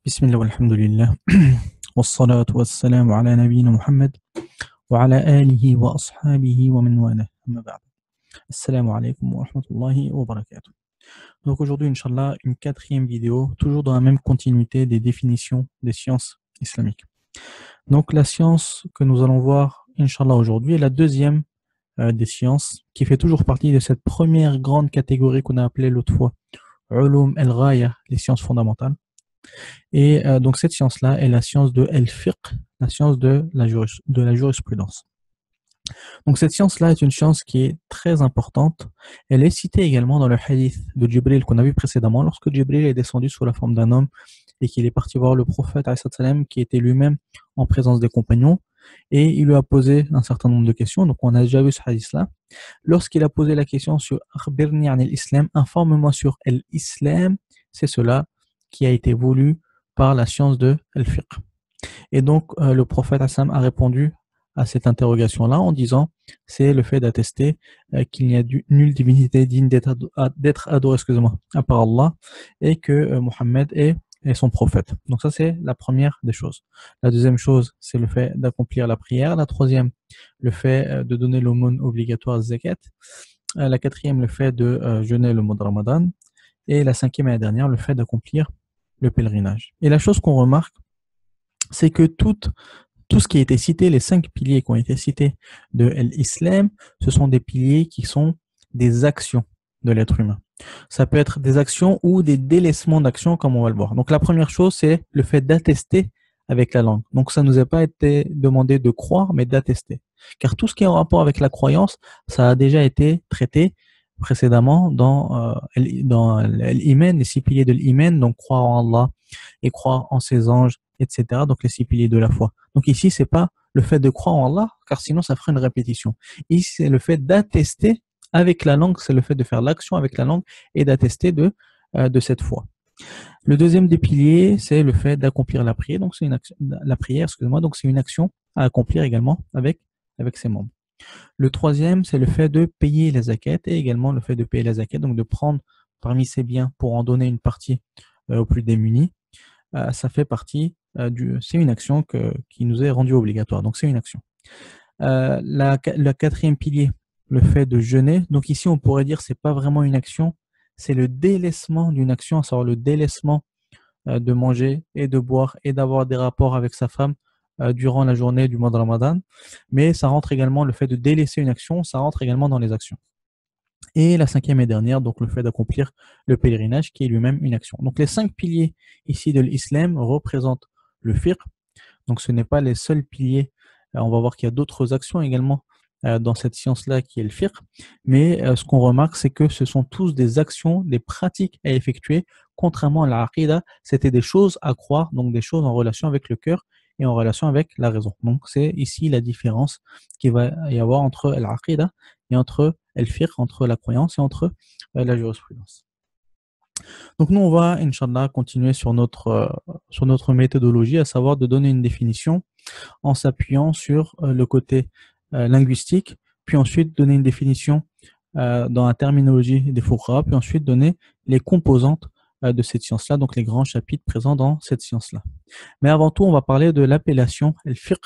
بسم الله والحمد لله والصلاة والسلام على نبينا محمد وعلى آله وأصحابه ومن والاه أما بعد. Assalamu alaikum wa rahmatullahi wa barakatuh. Donc aujourd'hui, Inch'Allah, une quatrième vidéo, toujours dans la même continuité des définitions des sciences islamiques. Donc la science que nous allons voir, Inch'Allah, aujourd'hui est la deuxième des sciences qui fait toujours partie de cette première grande catégorie qu'on a appelée l'autre fois Ulum al-Ghaya, les sciences fondamentales. Et donc cette science-là est la science de al-fiqh, la science de la jurisprudence. Donc cette science-là est une science qui est très importante. Elle est citée également dans le hadith de Jibril qu'on a vu précédemment, lorsque Jibril est descendu sous la forme d'un homme et qu'il est parti voir le prophète qui était lui-même en présence des compagnons, et il lui a posé un certain nombre de questions. Donc on a déjà vu ce hadith-là. Lorsqu'il a posé la question sur Akhbirni an al-Islam, informe-moi sur l'Islam, c'est cela qui a été voulu par la science de al-fiqh. Et donc le prophète a répondu à cette interrogation-là en disant c'est le fait d'attester qu'il n'y a nulle divinité digne d'être adorée, à part Allah, et que Mohammed est son prophète. Donc ça c'est la première des choses. La deuxième chose, c'est le fait d'accomplir la prière. La troisième, le fait de donner l'aumône obligatoire zakat. La quatrième, le fait de jeûner le mois de Ramadan. Et la cinquième et la dernière, le fait d'accomplir le pèlerinage. Et la chose qu'on remarque, c'est que tout ce qui a été cité, les 5 piliers qui ont été cités de l'islam, ce sont des piliers qui sont des actions de l'être humain. Ça peut être des actions ou des délaissements d'actions, comme on va le voir. Donc la première chose, c'est le fait d'attester avec la langue. Donc ça ne nous a pas été demandé de croire, mais d'attester. Car tout ce qui est en rapport avec la croyance, ça a déjà été traité précédemment dans l'iman, les 6 piliers de l'iman, donc croire en Allah et croire en ses anges, etc. Donc les 6 piliers de la foi. Donc ici, c'est pas le fait de croire en Allah, car sinon ça ferait une répétition. Ici, c'est le fait d'attester avec la langue, c'est le fait de faire l'action avec la langue et d'attester de cette foi. Le deuxième des piliers, c'est le fait d'accomplir la prière. Donc c'est une action, donc c'est une action à accomplir également avec ses membres. Le troisième, c'est le fait de payer la zakat et également le fait de payer la zakat, donc de prendre parmi ses biens pour en donner une partie aux plus démunis. Ça fait partie c'est une action qui nous est rendue obligatoire. Donc c'est une action. Le quatrième pilier, le fait de jeûner. Donc ici, on pourrait dire c'est pas vraiment une action, c'est le délaissement d'une action, à savoir le délaissement de manger et de boire et d'avoir des rapports avec sa femme durant la journée du mois de Ramadan. Mais ça rentre également, le fait de délaisser une action, ça rentre également dans les actions. Et la cinquième et dernière, donc le fait d'accomplir le pèlerinage, qui est lui-même une action. Donc les 5 piliers ici de l'islam représentent le fiqh. Donc ce n'est pas les seuls piliers. On va voir qu'il y a d'autres actions également dans cette science-là qui est le fiqh. Mais ce qu'on remarque, c'est que ce sont tous des actions, des pratiques à effectuer. Contrairement à l'aqida, c'était des choses à croire, donc des choses en relation avec le cœur et en relation avec la raison. Donc c'est ici la différence qu'il va y avoir entre l'aqida et entre el-fiqh, entre la croyance et entre la jurisprudence. Donc nous, on va, Inch'Allah, continuer sur notre méthodologie, à savoir de donner une définition en s'appuyant sur le côté linguistique, puis ensuite donner une définition dans la terminologie des fuqaha, puis ensuite donner les composantes de cette science-là, donc les grands chapitres présents dans cette science-là. Mais avant tout, on va parler de l'appellation al-fiqh.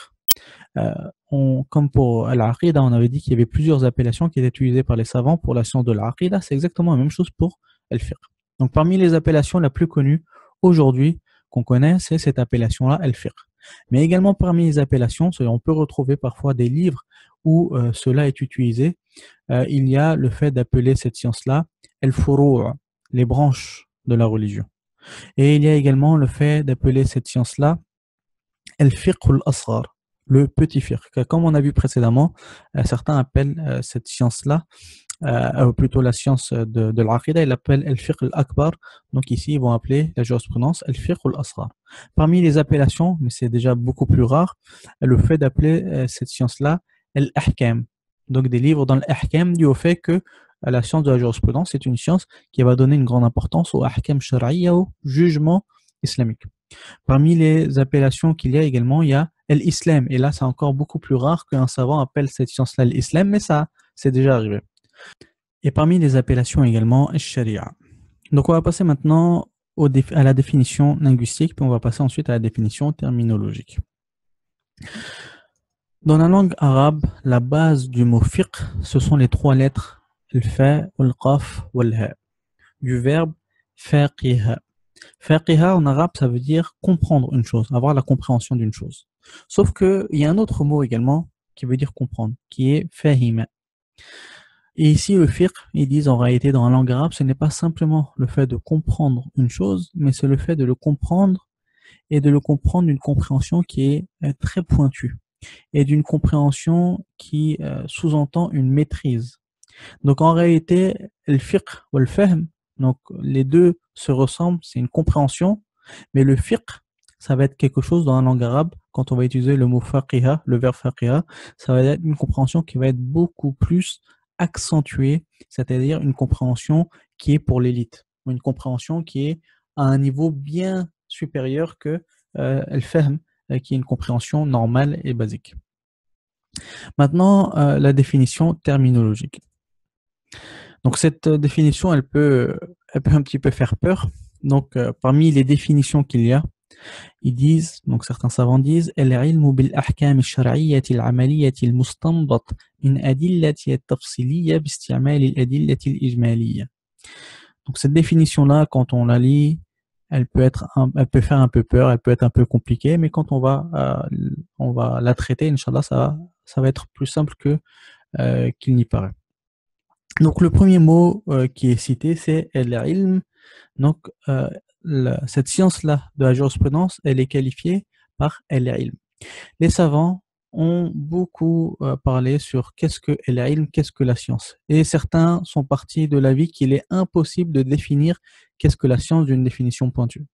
Comme pour l'aqida, on avait dit qu'il y avait plusieurs appellations qui étaient utilisées par les savants pour la science de l'aqida. C'est exactement la même chose pour al-fiqh. Donc parmi les appellations la plus connues aujourd'hui qu'on connaît, c'est cette appellation-là, al-fiqh. Mais également parmi les appellations, on peut retrouver parfois des livres où cela est utilisé. Il y a le fait d'appeler cette science-là al-furu', les branches de la religion. Et il y a également le fait d'appeler cette science-là al-fiqh al-asghar, le petit fiqh. Comme on a vu précédemment, certains appellent cette science-là, plutôt la science de l'aqida, ils l'appellent al-fiqh al-akbar. Donc ici, ils vont appeler la jurisprudence al-fiqh al-asghar. Parmi les appellations, mais c'est déjà beaucoup plus rare, le fait d'appeler cette science-là al-ahkam. Donc des livres dans l'ahkam dû au fait que la science de la jurisprudence, c'est une science qui va donner une grande importance au ahkam shar'iyya, au jugement islamique. Parmi les appellations qu'il y a également, il y a l'islam. Et là, c'est encore beaucoup plus rare qu'un savant appelle cette science-là l'islam, mais ça, c'est déjà arrivé. Et parmi les appellations également, sharia. Donc on va passer maintenant à la définition linguistique, puis on va passer ensuite à la définition terminologique. Dans la langue arabe, la base du mot fiqh, ce sont les trois lettres al-fa, al-qaf, wal-ha, du verbe faqiha. Faqiha en arabe, ça veut dire comprendre une chose, avoir la compréhension d'une chose. Sauf qu'il y a un autre mot également qui veut dire comprendre, qui est fahima. Et ici, le fiqh, ils disent en réalité dans la langue arabe, ce n'est pas simplement le fait de comprendre une chose, mais c'est le fait de le comprendre et de le comprendre d'une compréhension qui est très pointue et d'une compréhension qui sous-entend une maîtrise. Donc en réalité, le fiqh ou le fahm, donc les deux se ressemblent, c'est une compréhension, mais le fiqh, ça va être quelque chose dans la langue arabe, quand on va utiliser le mot faqiha, le verbe faqiha, ça va être une compréhension qui va être beaucoup plus accentuée, c'est-à-dire une compréhension qui est pour l'élite, une compréhension qui est à un niveau bien supérieur que le fahm, qui est une compréhension normale et basique. Maintenant, la définition terminologique. Donc cette définition, elle peut un petit peu faire peur. Donc parmi les définitions qu'il y a, ils disent, donc certains savants disent, العلم بالأحكام الشرعية العملية المستنبط من أدلة التفصيلية باستعمال الأدلة الإجمالية. Donc cette définition-là, quand on la lit, elle peut faire un peu peur, elle peut être un peu compliquée, mais quand on va la traiter, Inch'Allah, ça va être plus simple qu'il n'y paraît. Donc le premier mot qui est cité, c'est al-ilm. Donc cette science-là de la jurisprudence, elle est qualifiée par al-ilm. Les savants ont beaucoup parlé sur qu'est-ce que al-ilm, qu'est-ce que la science. Et certains sont partis de l'avis qu'il est impossible de définir qu'est-ce que la science d'une définition pointue.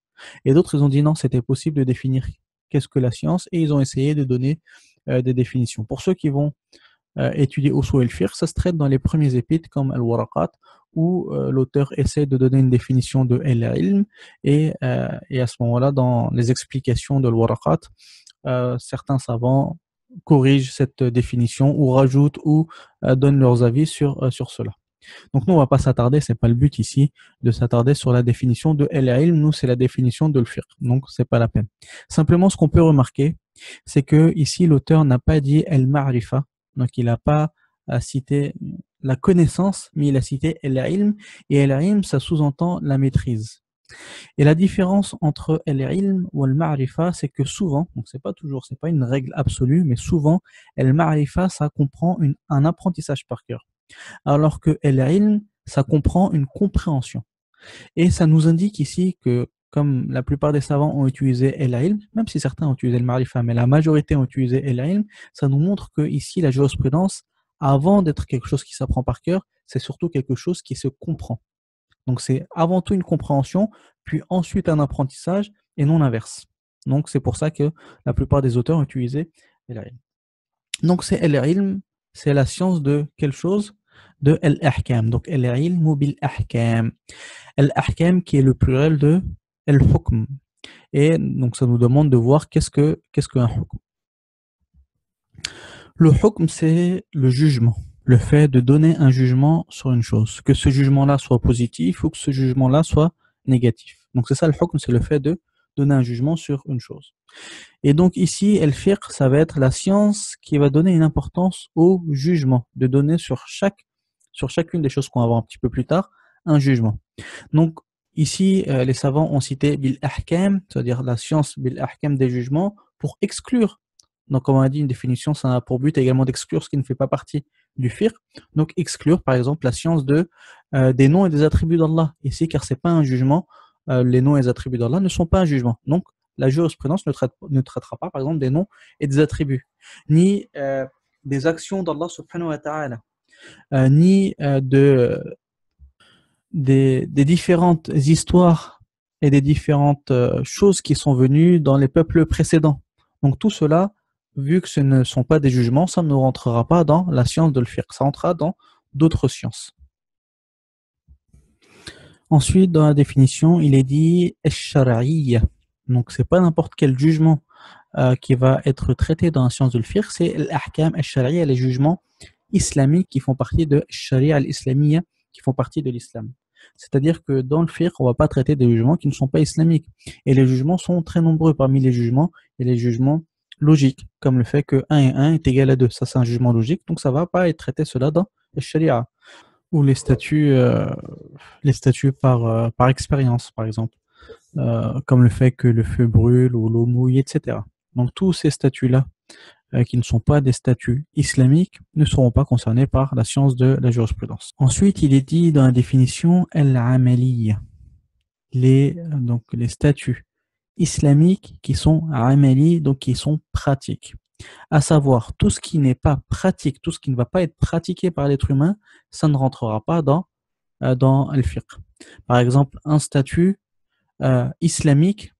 Et d'autres, ils ont dit non, c'était possible de définir qu'est-ce que la science, et ils ont essayé de donner des définitions. Pour ceux qui vont étudier Usul al-Fiqh, ça se traite dans les premiers épîtres comme Al-Waraqat, où l'auteur essaie de donner une définition de al-ilm, et à ce moment-là, dans les explications de Al-Waraqat, certains savants corrigent cette définition ou rajoutent ou donnent leurs avis sur cela. Donc nous, on ne va pas s'attarder, c'est pas le but ici de s'attarder sur la définition de al-ilm, nous c'est la définition de al-fiqh, donc c'est pas la peine. Simplement, ce qu'on peut remarquer, c'est que ici l'auteur n'a pas dit al-ma'rifa, donc il n'a pas cité la connaissance, mais il a cité al-ilm, et al-ilm, ça sous-entend la maîtrise. Et la différence entre al-ilm ou al-ma'rifa, c'est que souvent, donc c'est pas toujours, c'est pas une règle absolue, mais souvent, al-ma'rifa, ça comprend un apprentissage par cœur. Alors que al-ilm, ça comprend une compréhension. Et ça nous indique ici que, comme la plupart des savants ont utilisé al-ilm, même si certains ont utilisé al-ma'rifa, mais la majorité ont utilisé al-ilm, ça nous montre que ici, la jurisprudence, avant d'être quelque chose qui s'apprend par cœur, c'est surtout quelque chose qui se comprend. Donc c'est avant tout une compréhension, puis ensuite un apprentissage, et non l'inverse. Donc c'est pour ça que la plupart des auteurs ont utilisé al-ilm. Donc c'est al-ilm, c'est la science de quelle chose? De al-ahkam. Donc al-ilm bil-ahkam. Al-ahkam qui est le pluriel de al-hukm. Et donc ça nous demande de voir qu'est-ce qu'un hukm. Le hukm, c'est le jugement. Le fait de donner un jugement sur une chose. Que ce jugement-là soit positif ou que ce jugement-là soit négatif. Donc c'est ça le hukm, c'est le fait de donner un jugement sur une chose. Et donc ici, al-fiqh, ça va être la science qui va donner une importance au jugement, de donner sur chacune des choses qu'on va voir un petit peu plus tard, un jugement. Donc ici, les savants ont cité bil-ahkam, c'est-à-dire la science bil-ahkam des jugements, pour exclure. Donc comme on a dit, une définition, ça a pour but également d'exclure ce qui ne fait pas partie du fiqh. Donc exclure par exemple la science des noms et des attributs d'Allah. Ici, car c'est pas un jugement, les noms et les attributs d'Allah ne sont pas un jugement. Donc la jurisprudence ne traitera pas, par exemple, des noms et des attributs, ni des actions d'Allah subhanahu wa ta'ala, ni des différentes histoires et des différentes choses qui sont venues dans les peuples précédents. Donc tout cela, vu que ce ne sont pas des jugements, ça ne rentrera pas dans la science de le-fiqh, ça rentrera dans d'autres sciences. Ensuite, dans la définition, il est dit « ash-shar'iyya ». Donc, c'est pas n'importe quel jugement qui va être traité dans la science du fiqh, c'est l'ahkam ash-shar'iyya, les jugements islamiques qui font partie de sharia al-islamiyya, qui font partie de l'islam. C'est-à-dire que dans le fiqh, on ne va pas traiter des jugements qui ne sont pas islamiques. Et les jugements sont très nombreux. Parmi les jugements, il y a les jugements logiques, comme le fait que 1 et 1 est égal à 2. Ça, c'est un jugement logique, donc ça ne va pas être traité cela dans le sharia. Ou les statuts par expérience, par exemple, comme le fait que le feu brûle ou l'eau mouille, etc. Donc tous ces statuts-là, qui ne sont pas des statuts islamiques, ne seront pas concernés par la science de la jurisprudence. Ensuite, il est dit dans la définition al-amaliya, donc les statuts islamiques qui sont amali, donc qui sont pratiques. À savoir, tout ce qui n'est pas pratique, tout ce qui ne va pas être pratiqué par l'être humain, ça ne rentrera pas dans le fiqh. Par exemple, un statut islamique,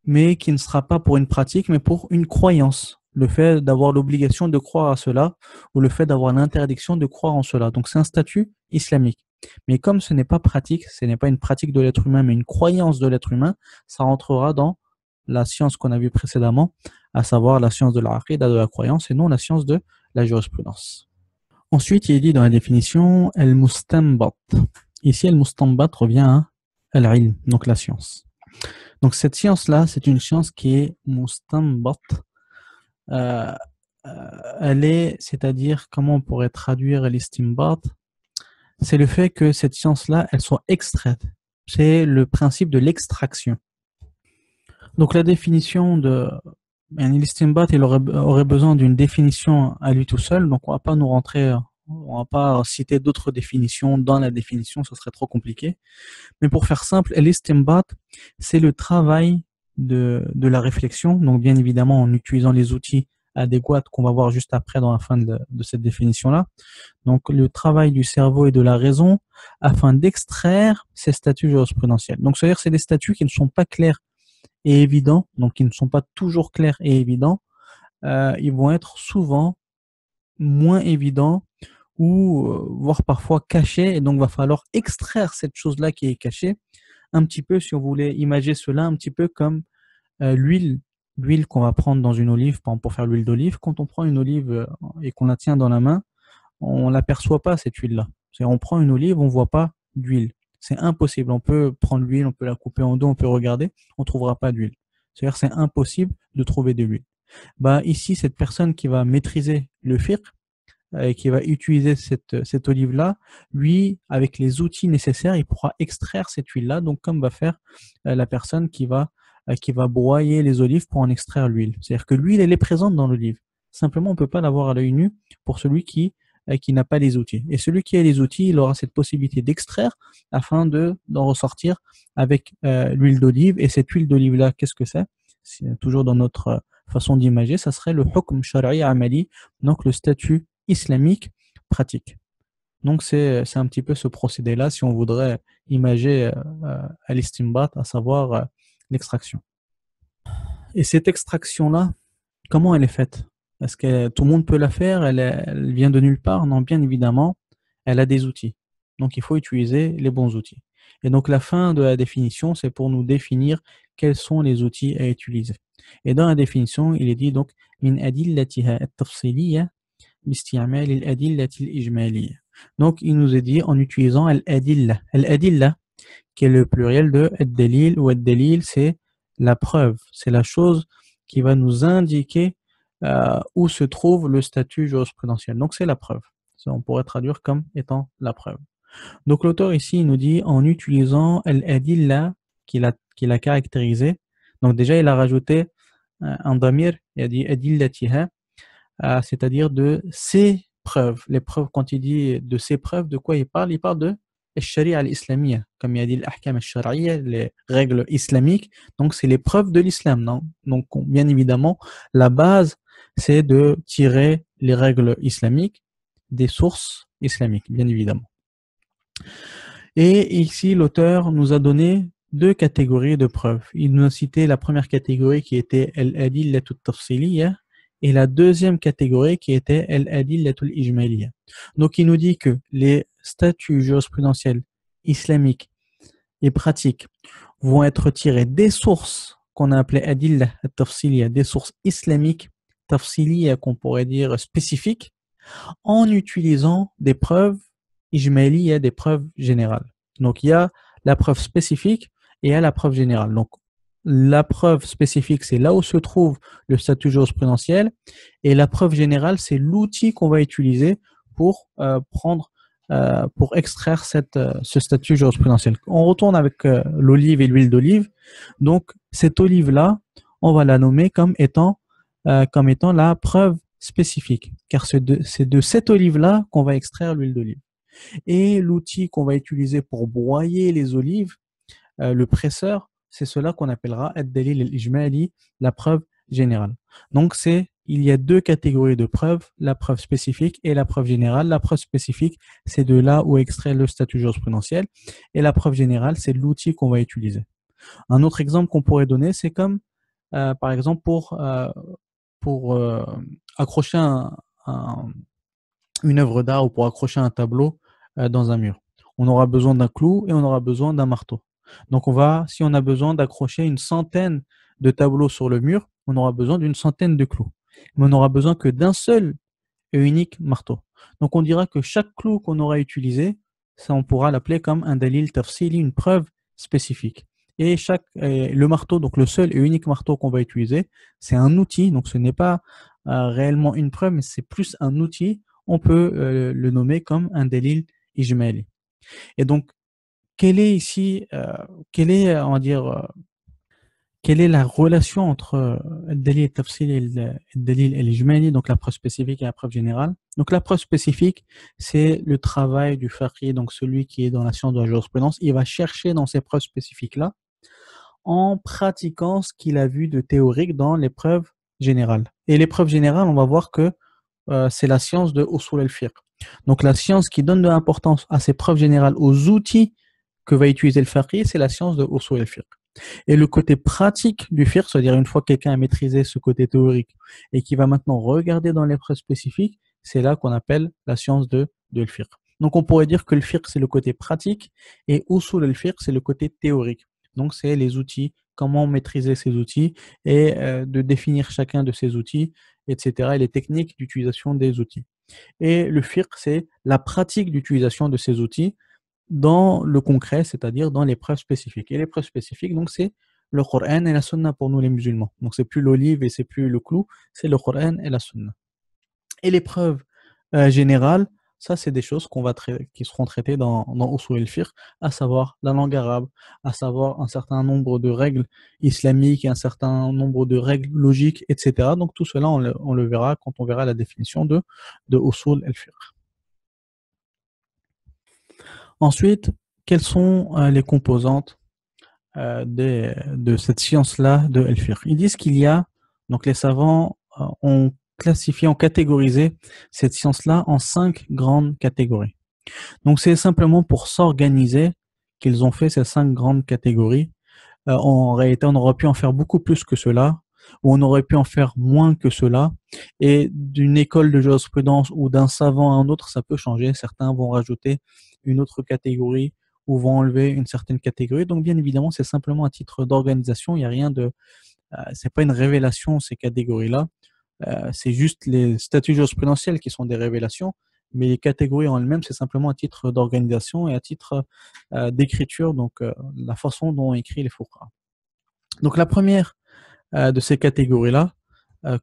mais qui ne sera pas pour une pratique, mais pour une croyance. Le fait d'avoir l'obligation de croire à cela, ou le fait d'avoir l'interdiction de croire en cela. Donc c'est un statut islamique. Mais comme ce n'est pas pratique, ce n'est pas une pratique de l'être humain, mais une croyance de l'être humain, ça rentrera dans la science qu'on a vue précédemment, à savoir la science de l'aqida, de la croyance, et non la science de la jurisprudence. Ensuite, il est dit dans la définition, al-mustanbat. Ici, al-mustanbat revient à al-ilm, donc la science. Donc cette science-là, c'est une science qui est mustanbat. C'est-à-dire, comment on pourrait traduire l'istinbat? C'est le fait que cette science-là, elle soit extraite. C'est le principe de l'extraction. Donc la définition de l'istinbat, il aurait besoin d'une définition à lui tout seul. Donc on va pas nous rentrer, on va pas citer d'autres définitions dans la définition, ce serait trop compliqué. Mais pour faire simple, l'istinbat, c'est le travail de la réflexion. Donc bien évidemment en utilisant les outils adéquats qu'on va voir juste après dans la fin de cette définition-là. Donc le travail du cerveau et de la raison afin d'extraire ces statuts jurisprudentiels. Donc c'est-à-dire que c'est des statuts qui ne sont pas clairs et évidents, donc qui ne sont pas toujours clairs et évidents. Ils vont être souvent moins évidents ou voire parfois cachés, et donc va falloir extraire cette chose-là qui est cachée, un petit peu, si on voulait imaginer cela, un petit peu comme l'huile qu'on va prendre dans une olive, par exemple pour faire l'huile d'olive. Quand on prend une olive et qu'on la tient dans la main, on l'aperçoit pas cette huile-là. C'est-à-dire on prend une olive, on voit pas d'huile. C'est impossible. On peut prendre l'huile, on peut la couper en deux, on peut regarder, on trouvera pas d'huile. C'est-à-dire c'est impossible de trouver de l'huile. Bah ici, cette personne qui va maîtriser le fiqh et qui va utiliser cette olive-là, lui, avec les outils nécessaires, il pourra extraire cette huile-là. Donc comme va faire la personne qui va broyer les olives pour en extraire l'huile. C'est-à-dire que l'huile, elle est présente dans l'olive. Simplement, on ne peut pas l'avoir à l'œil nu pour celui qui n'a pas les outils. Et celui qui a les outils, il aura cette possibilité d'extraire afin d'en ressortir avec l'huile d'olive. Et cette huile d'olive-là, qu'est-ce que c'est? C'est toujours dans notre façon d'imager, ça serait le hukm shara'i amali, donc le statut islamique pratique. Donc c'est un petit peu ce procédé-là si on voudrait imager à l'istinbat, à savoir l'extraction. Et cette extraction-là, comment elle est faite? Est-ce que tout le monde peut la faire? Elle vient de nulle part? Non, bien évidemment, elle a des outils. Donc il faut utiliser les bons outils. Et donc la fin de la définition, c'est pour nous définir quels sont les outils à utiliser. Et dans la définition, il est dit donc min adillatiha at-tafsiliyya باستعمال الأدلة الإجمالية. Donc il nous est dit en utilisant al-adilla. Al-adilla, qui est le pluriel de ad-dalil, ou ad-dalil, c'est la preuve, c'est la chose qui va nous indiquer où se trouve le statut jurisprudentiel. Donc c'est la preuve. Ça, on pourrait traduire comme étant la preuve. Donc l'auteur ici il nous dit en utilisant al-adilla qu'il a caractérisé. Donc déjà il a rajouté un damir, il a dit adillatiha, c'est-à-dire de ses preuves. Les preuves, quand il dit de ses preuves, de quoi il parle? Il parle de al-sharia al-islamiyya, comme il a dit l'ahkam al-shar'iyya, les règles islamiques. Donc c'est les preuves de l'islam, non? Donc bien évidemment, la base, c'est de tirer les règles islamiques des sources islamiques, bien évidemment. Et ici, l'auteur nous a donné deux catégories de preuves. Il nous a cité la première catégorie qui était al-adillatu at-tafsiliyya, et la deuxième catégorie qui était al-adillatul ijmaliyya. Donc il nous dit que les statuts jurisprudentiels islamiques et pratiques vont être tirés des sources qu'on a appelées adillah at-tafsiliyya, des sources islamiques tafsiliyya, qu'on pourrait dire spécifiques, en utilisant des preuves ijmaliyya, des preuves générales. Donc, il y a la preuve spécifique et il y a la preuve générale. Donc, la preuve spécifique, c'est là où se trouve le statut jurisprudentiel, et la preuve générale, c'est l'outil qu'on va utiliser pour pour extraire ce statut jurisprudentiel. On retourne avec l'olive et l'huile d'olive. Donc, cette olive-là, on va la nommer comme étant la preuve spécifique, car c'est de cette olive-là qu'on va extraire l'huile d'olive. Et l'outil qu'on va utiliser pour broyer les olives, le presseur, c'est cela qu'on appellera ad-dalil al-ijmali, la preuve générale. Donc, il y a deux catégories de preuves, la preuve spécifique et la preuve générale. La preuve spécifique, c'est de là où est extrait le statut jurisprudentiel, et la preuve générale, c'est l'outil qu'on va utiliser. Un autre exemple qu'on pourrait donner, c'est comme, par exemple, pour accrocher une œuvre d'art ou pour accrocher un tableau dans un mur. On aura besoin d'un clou et on aura besoin d'un marteau. Donc, si on a besoin d'accrocher une centaine de tableaux sur le mur, on aura besoin d'une centaine de clous. Mais on n'aura besoin que d'un seul et unique marteau. Donc, on dira que chaque clou qu'on aura utilisé, ça, on pourra l'appeler comme un dalil tafsili, une preuve spécifique. Et le marteau, donc le seul et unique marteau qu'on va utiliser, c'est un outil. Donc, ce n'est pas réellement une preuve, mais c'est plus un outil. On peut le nommer comme un dalil ijmali. Et donc, quelle est ici, quelle est, on va dire, quelle est la relation entre le dalil tafsil et le dalil al-ijmali, donc la preuve spécifique et la preuve générale? Donc, la preuve spécifique, c'est le travail du faqih, donc celui qui est dans la science de la jurisprudence. Il va chercher dans ces preuves spécifiques-là en pratiquant ce qu'il a vu de théorique dans les preuves générales. Et les preuves générales, on va voir que c'est la science de usul al-fiqh. Donc, la science qui donne de l'importance à ces preuves générales, aux outils que va utiliser le faqih, c'est la science de usul al-fiqh. Et le côté pratique du fiqh, c'est-à-dire une fois que quelqu'un a maîtrisé ce côté théorique et qui va maintenant regarder dans les preuves spécifiques, c'est là qu'on appelle la science de le fiqh. Donc on pourrait dire que le fiqh, c'est le côté pratique et usul al-fiqh, c'est le côté théorique. Donc c'est les outils, comment maîtriser ces outils et de définir chacun de ces outils, etc. et les techniques d'utilisation des outils. Et le fiqh, c'est la pratique d'utilisation de ces outils dans le concret, c'est-à-dire dans les preuves spécifiques. Et les preuves spécifiques, donc c'est le Coran et la Sunna pour nous les musulmans. Donc c'est plus l'olive et c'est plus le clou, c'est le Coran et la Sunna. Et les preuves générales, ça c'est des choses qui seront traitées dans Usul al-Fiqh, à savoir la langue arabe, à savoir un certain nombre de règles islamiques et un certain nombre de règles logiques, etc. Donc tout cela, on le verra quand on verra la définition de Usul al-Fiqh. Ensuite, quelles sont les composantes de cette science-là de El-Fiqh? Ils disent qu'il y a, donc les savants ont classifié, ont catégorisé cette science-là en 5 grandes catégories. Donc c'est simplement pour s'organiser qu'ils ont fait ces 5 grandes catégories. En réalité, on aurait pu en faire beaucoup plus que cela, ou on aurait pu en faire moins que cela. Et d'une école de jurisprudence ou d'un savant à un autre, ça peut changer. Certains vont rajouter une autre catégorie ou vont enlever une certaine catégorie. Donc, bien évidemment, c'est simplement un titre d'organisation. Il n'y a rien de, c'est pas une révélation ces catégories-là. C'est juste les statuts jurisprudentiels qui sont des révélations. Mais les catégories en elles-mêmes, c'est simplement un titre d'organisation et un titre d'écriture, donc la façon dont on écrit les fuqaha. Donc la première de ces catégories-là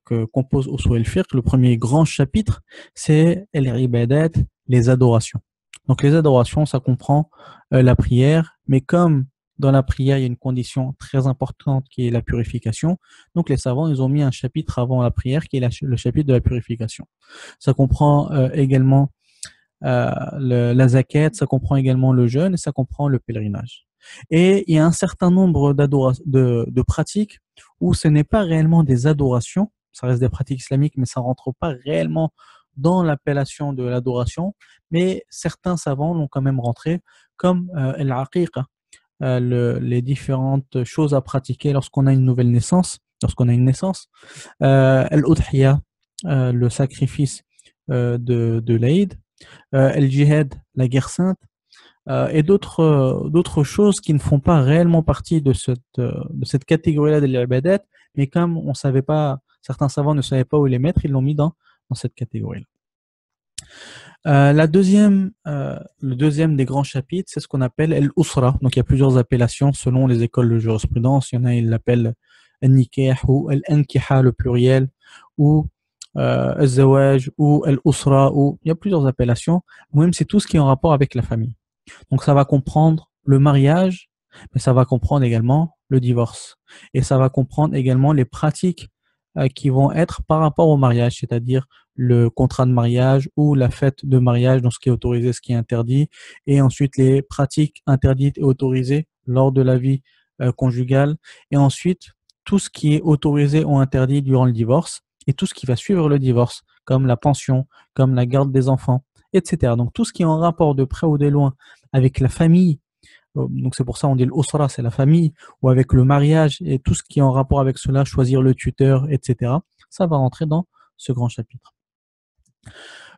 que compose Usul al-Fiqh, le premier grand chapitre, c'est al-ibadat, les adorations. Donc les adorations, ça comprend la prière, mais comme dans la prière, il y a une condition très importante qui est la purification. Donc les savants, ils ont mis un chapitre avant la prière qui est le chapitre de la purification. Ça comprend également la zakat, ça comprend également le jeûne et ça comprend le pèlerinage. Et il y a un certain nombre de pratiques où ce n'est pas réellement des adorations, ça reste des pratiques islamiques, mais ça ne rentre pas réellement dans l'appellation de l'adoration, mais certains savants l'ont quand même rentré, comme l'aqiqa, les différentes choses à pratiquer lorsqu'on a une nouvelle naissance, lorsqu'on a une naissance, l'udhiya, le sacrifice de l'Aïd, le djihad, la guerre sainte, et d'autres choses qui ne font pas réellement partie de cette catégorie-là de l'ibadat, mais comme on savait pas, certains savants ne savaient pas où les mettre, ils l'ont mis dans cette catégorie-là. Le deuxième des grands chapitres, c'est ce qu'on appelle al-usra. Donc il y a plusieurs appellations selon les écoles de jurisprudence. Il y en a, ils l'appellent al-nikah ou al-ankiha, le pluriel, ou al-zawaj ou al-usra, ou il y a plusieurs appellations. Même c'est tout ce qui est en rapport avec la famille. Donc ça va comprendre le mariage, mais ça va comprendre également le divorce. Et ça va comprendre également les pratiques qui vont être par rapport au mariage, c'est-à-dire le contrat de mariage ou la fête de mariage, dans ce qui est autorisé, ce qui est interdit, et ensuite les pratiques interdites et autorisées lors de la vie conjugale, et ensuite tout ce qui est autorisé ou interdit durant le divorce, et tout ce qui va suivre le divorce, comme la pension, comme la garde des enfants, etc. Donc tout ce qui est en rapport de près ou de loin avec la famille, donc c'est pour ça on dit l'usra, c'est la famille, ou avec le mariage et tout ce qui est en rapport avec cela, choisir le tuteur, etc. Ça va rentrer dans ce grand chapitre.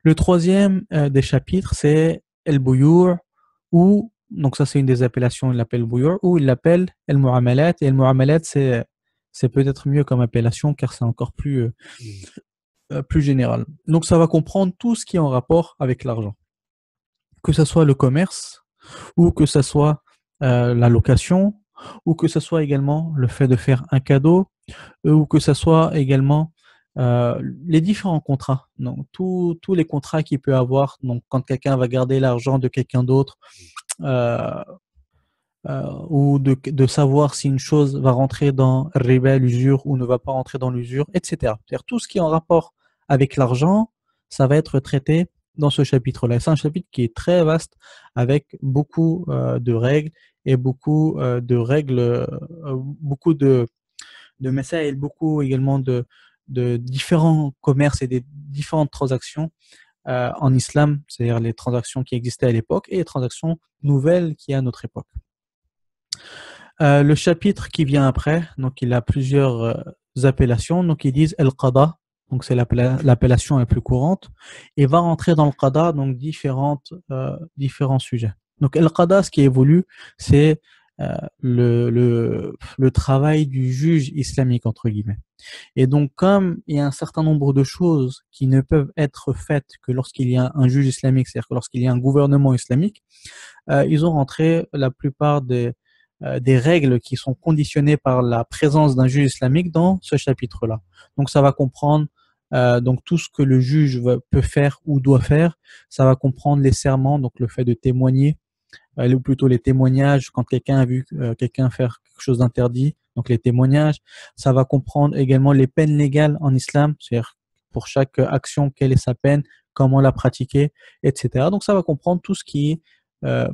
Le troisième des chapitres, c'est El Bouyour, ou, donc ça c'est une des appellations, il l'appelle Bouyour, ou il l'appelle El Muamalat, et El Muamalat c'est peut-être mieux comme appellation car c'est encore plus général. Donc ça va comprendre tout ce qui est en rapport avec l'argent, que ce soit le commerce, ou que ce soit la location, ou que ce soit également le fait de faire un cadeau, ou que ce soit également les différents contrats. Donc, tous les contrats qu'il peut avoir, donc quand quelqu'un va garder l'argent de quelqu'un d'autre, euh, ou de savoir si une chose va rentrer dans riba, l'usure, ou ne va pas rentrer dans l'usure, etc. C'est-à-dire tout ce qui est en rapport avec l'argent, ça va être traité dans ce chapitre-là. C'est un chapitre qui est très vaste, avec beaucoup de règles, et beaucoup de messages, et beaucoup également de différents commerces et des différentes transactions en islam, c'est-à-dire les transactions qui existaient à l'époque et les transactions nouvelles qui y a à notre époque. Le chapitre qui vient après, donc il a plusieurs appellations. Donc ils disent El-Qada, donc c'est l'appellation la plus courante, et va rentrer dans le Qada donc différents sujets. Donc El-Qada, ce qui évolue, c'est le travail du juge islamique, entre guillemets. Et donc, comme il y a un certain nombre de choses qui ne peuvent être faites que lorsqu'il y a un juge islamique, c'est-à-dire que lorsqu'il y a un gouvernement islamique, ils ont rentré la plupart des règles qui sont conditionnées par la présence d'un juge islamique dans ce chapitre-là. Donc ça va comprendre donc tout ce que le juge peut faire ou doit faire. Ça va comprendre les serments, donc le fait de témoigner, ou plutôt les témoignages quand quelqu'un a vu quelqu'un faire quelque chose d'interdit, donc les témoignages. Ça va comprendre également les peines légales en islam, c'est-à-dire pour chaque action, quelle est sa peine, comment la pratiquer, etc. Donc ça va comprendre tout ce qui est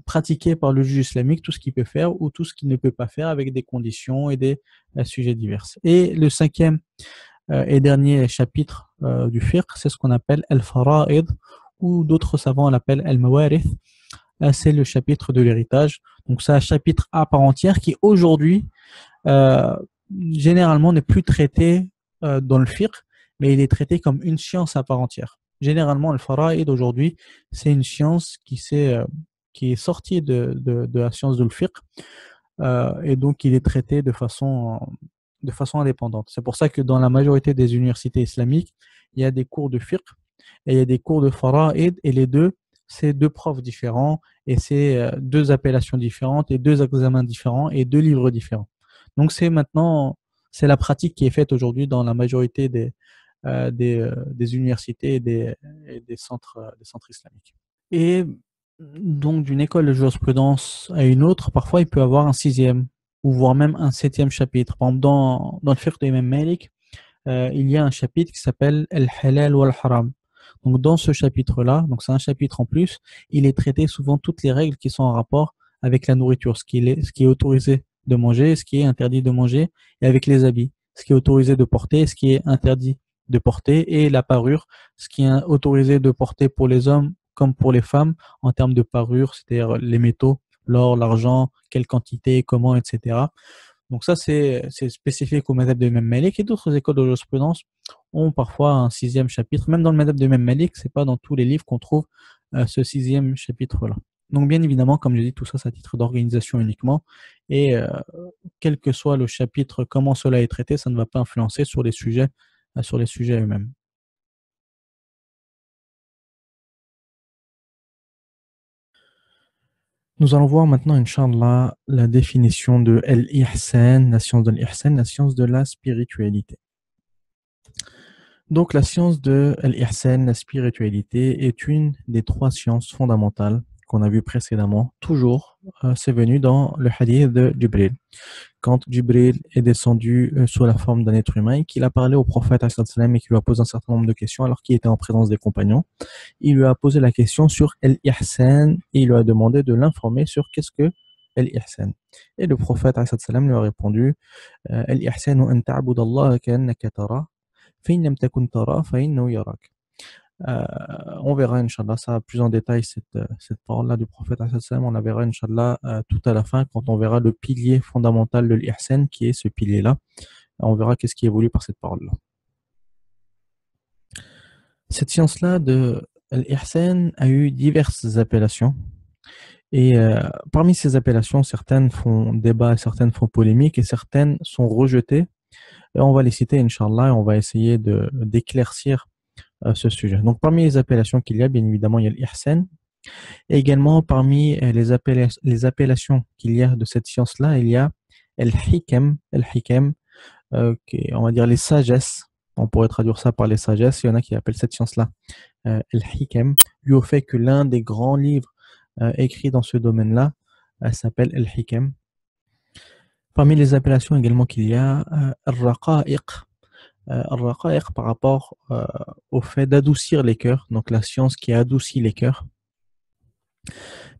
pratiqué par le juge islamique, tout ce qu'il peut faire ou tout ce qu'il ne peut pas faire avec des conditions et des sujets divers. Et le cinquième et dernier chapitre du fiqh, c'est ce qu'on appelle al-fara'id, ou d'autres savants l'appellent al-mawarith. C'est le chapitre de l'héritage. Donc c'est un chapitre à part entière qui aujourd'hui euh, généralement n'est plus traité dans le fiqh, mais il est traité comme une science à part entière. Généralement, le fara'id aujourd'hui, c'est une science qui est sortie de la science de le fiqh, et donc il est traité de façon indépendante. C'est pour ça que dans la majorité des universités islamiques, il y a des cours de fiqh et il y a des cours de fara'id, et les deux, c'est deux profs différents, et c'est deux appellations différentes, et deux examens différents, et deux livres différents. Donc c'est la pratique qui est faite aujourd'hui dans la majorité des universités et des centres islamiques. Et donc d'une école de jurisprudence à une autre, parfois il peut avoir un sixième, ou voire même un septième chapitre. Par exemple, dans le fiqh de Imam Malik, il y a un chapitre qui s'appelle Al-Halal wal-Haram. Donc dans ce chapitre-là, donc c'est un chapitre en plus, il est traité souvent toutes les règles qui sont en rapport avec la nourriture, ce qui est autorisé de manger, ce qui est interdit de manger, et avec les habits, ce qui est autorisé de porter, ce qui est interdit de porter, et la parure, ce qui est autorisé de porter pour les hommes comme pour les femmes en termes de parure, c'est-à-dire les métaux, l'or, l'argent, quelle quantité, comment, etc. Donc ça, c'est spécifique au madhab de Imam Malik, et d'autres écoles de jurisprudence ont parfois un sixième chapitre. Même dans le madhab de Imam Malik, c'est pas dans tous les livres qu'on trouve ce sixième chapitre-là. Donc bien évidemment, comme je dis, tout ça, c'est à titre d'organisation uniquement, et quel que soit le chapitre, comment cela est traité, ça ne va pas influencer sur les sujets eux-mêmes. Nous allons voir maintenant, Inch'Allah, la définition de l'ihsan, la science de l'ihsan, la science de la spiritualité. Donc, la science de l'ihsan, la spiritualité, est une des trois sciences fondamentales qu'on a vues précédemment. Toujours, c'est venu dans le hadith de Jibril. Quand Jibril est descendu sous la forme d'un être humain et qu'il a parlé au prophète sallam et qu'il lui a posé un certain nombre de questions alors qu'il était en présence des compagnons, il lui a posé la question sur l'ihsan et il lui a demandé de l'informer sur qu'est-ce que l'ihsan. Et le prophète sallam lui a répondu l'ihsanu an ta'budu Allah ka'annaka tara fa in lam takun tara fa innahu yarak. On verra, Inch'Allah, ça plus en détail, cette parole-là du prophète, on la verra, Inch'Allah, tout à la fin, quand on verra le pilier fondamental de l'ihsan, qui est ce pilier-là. On verra qu'est-ce qui évolue par cette parole-là. Cette science-là de l'ihsan a eu diverses appellations. Et parmi ces appellations, certaines font débat, certaines font polémique, et certaines sont rejetées. Et on va les citer, Inch'Allah, et on va essayer d'éclaircir ce sujet. Donc, parmi les appellations qu'il y a, bien évidemment, il y a l'ihsan. Et également, parmi les appellations qu'il y a de cette science-là, il y a al-hikam, on va dire les sagesses. On pourrait traduire ça par les sagesses. Il y en a qui appellent cette science-là al-hikam, dû au fait que l'un des grands livres écrits dans ce domaine-là s'appelle al-hikam. Parmi les appellations également qu'il y a al-raqa'iq, al-raqa'iq par rapport au fait d'adoucir les cœurs, donc la science qui adoucit les cœurs.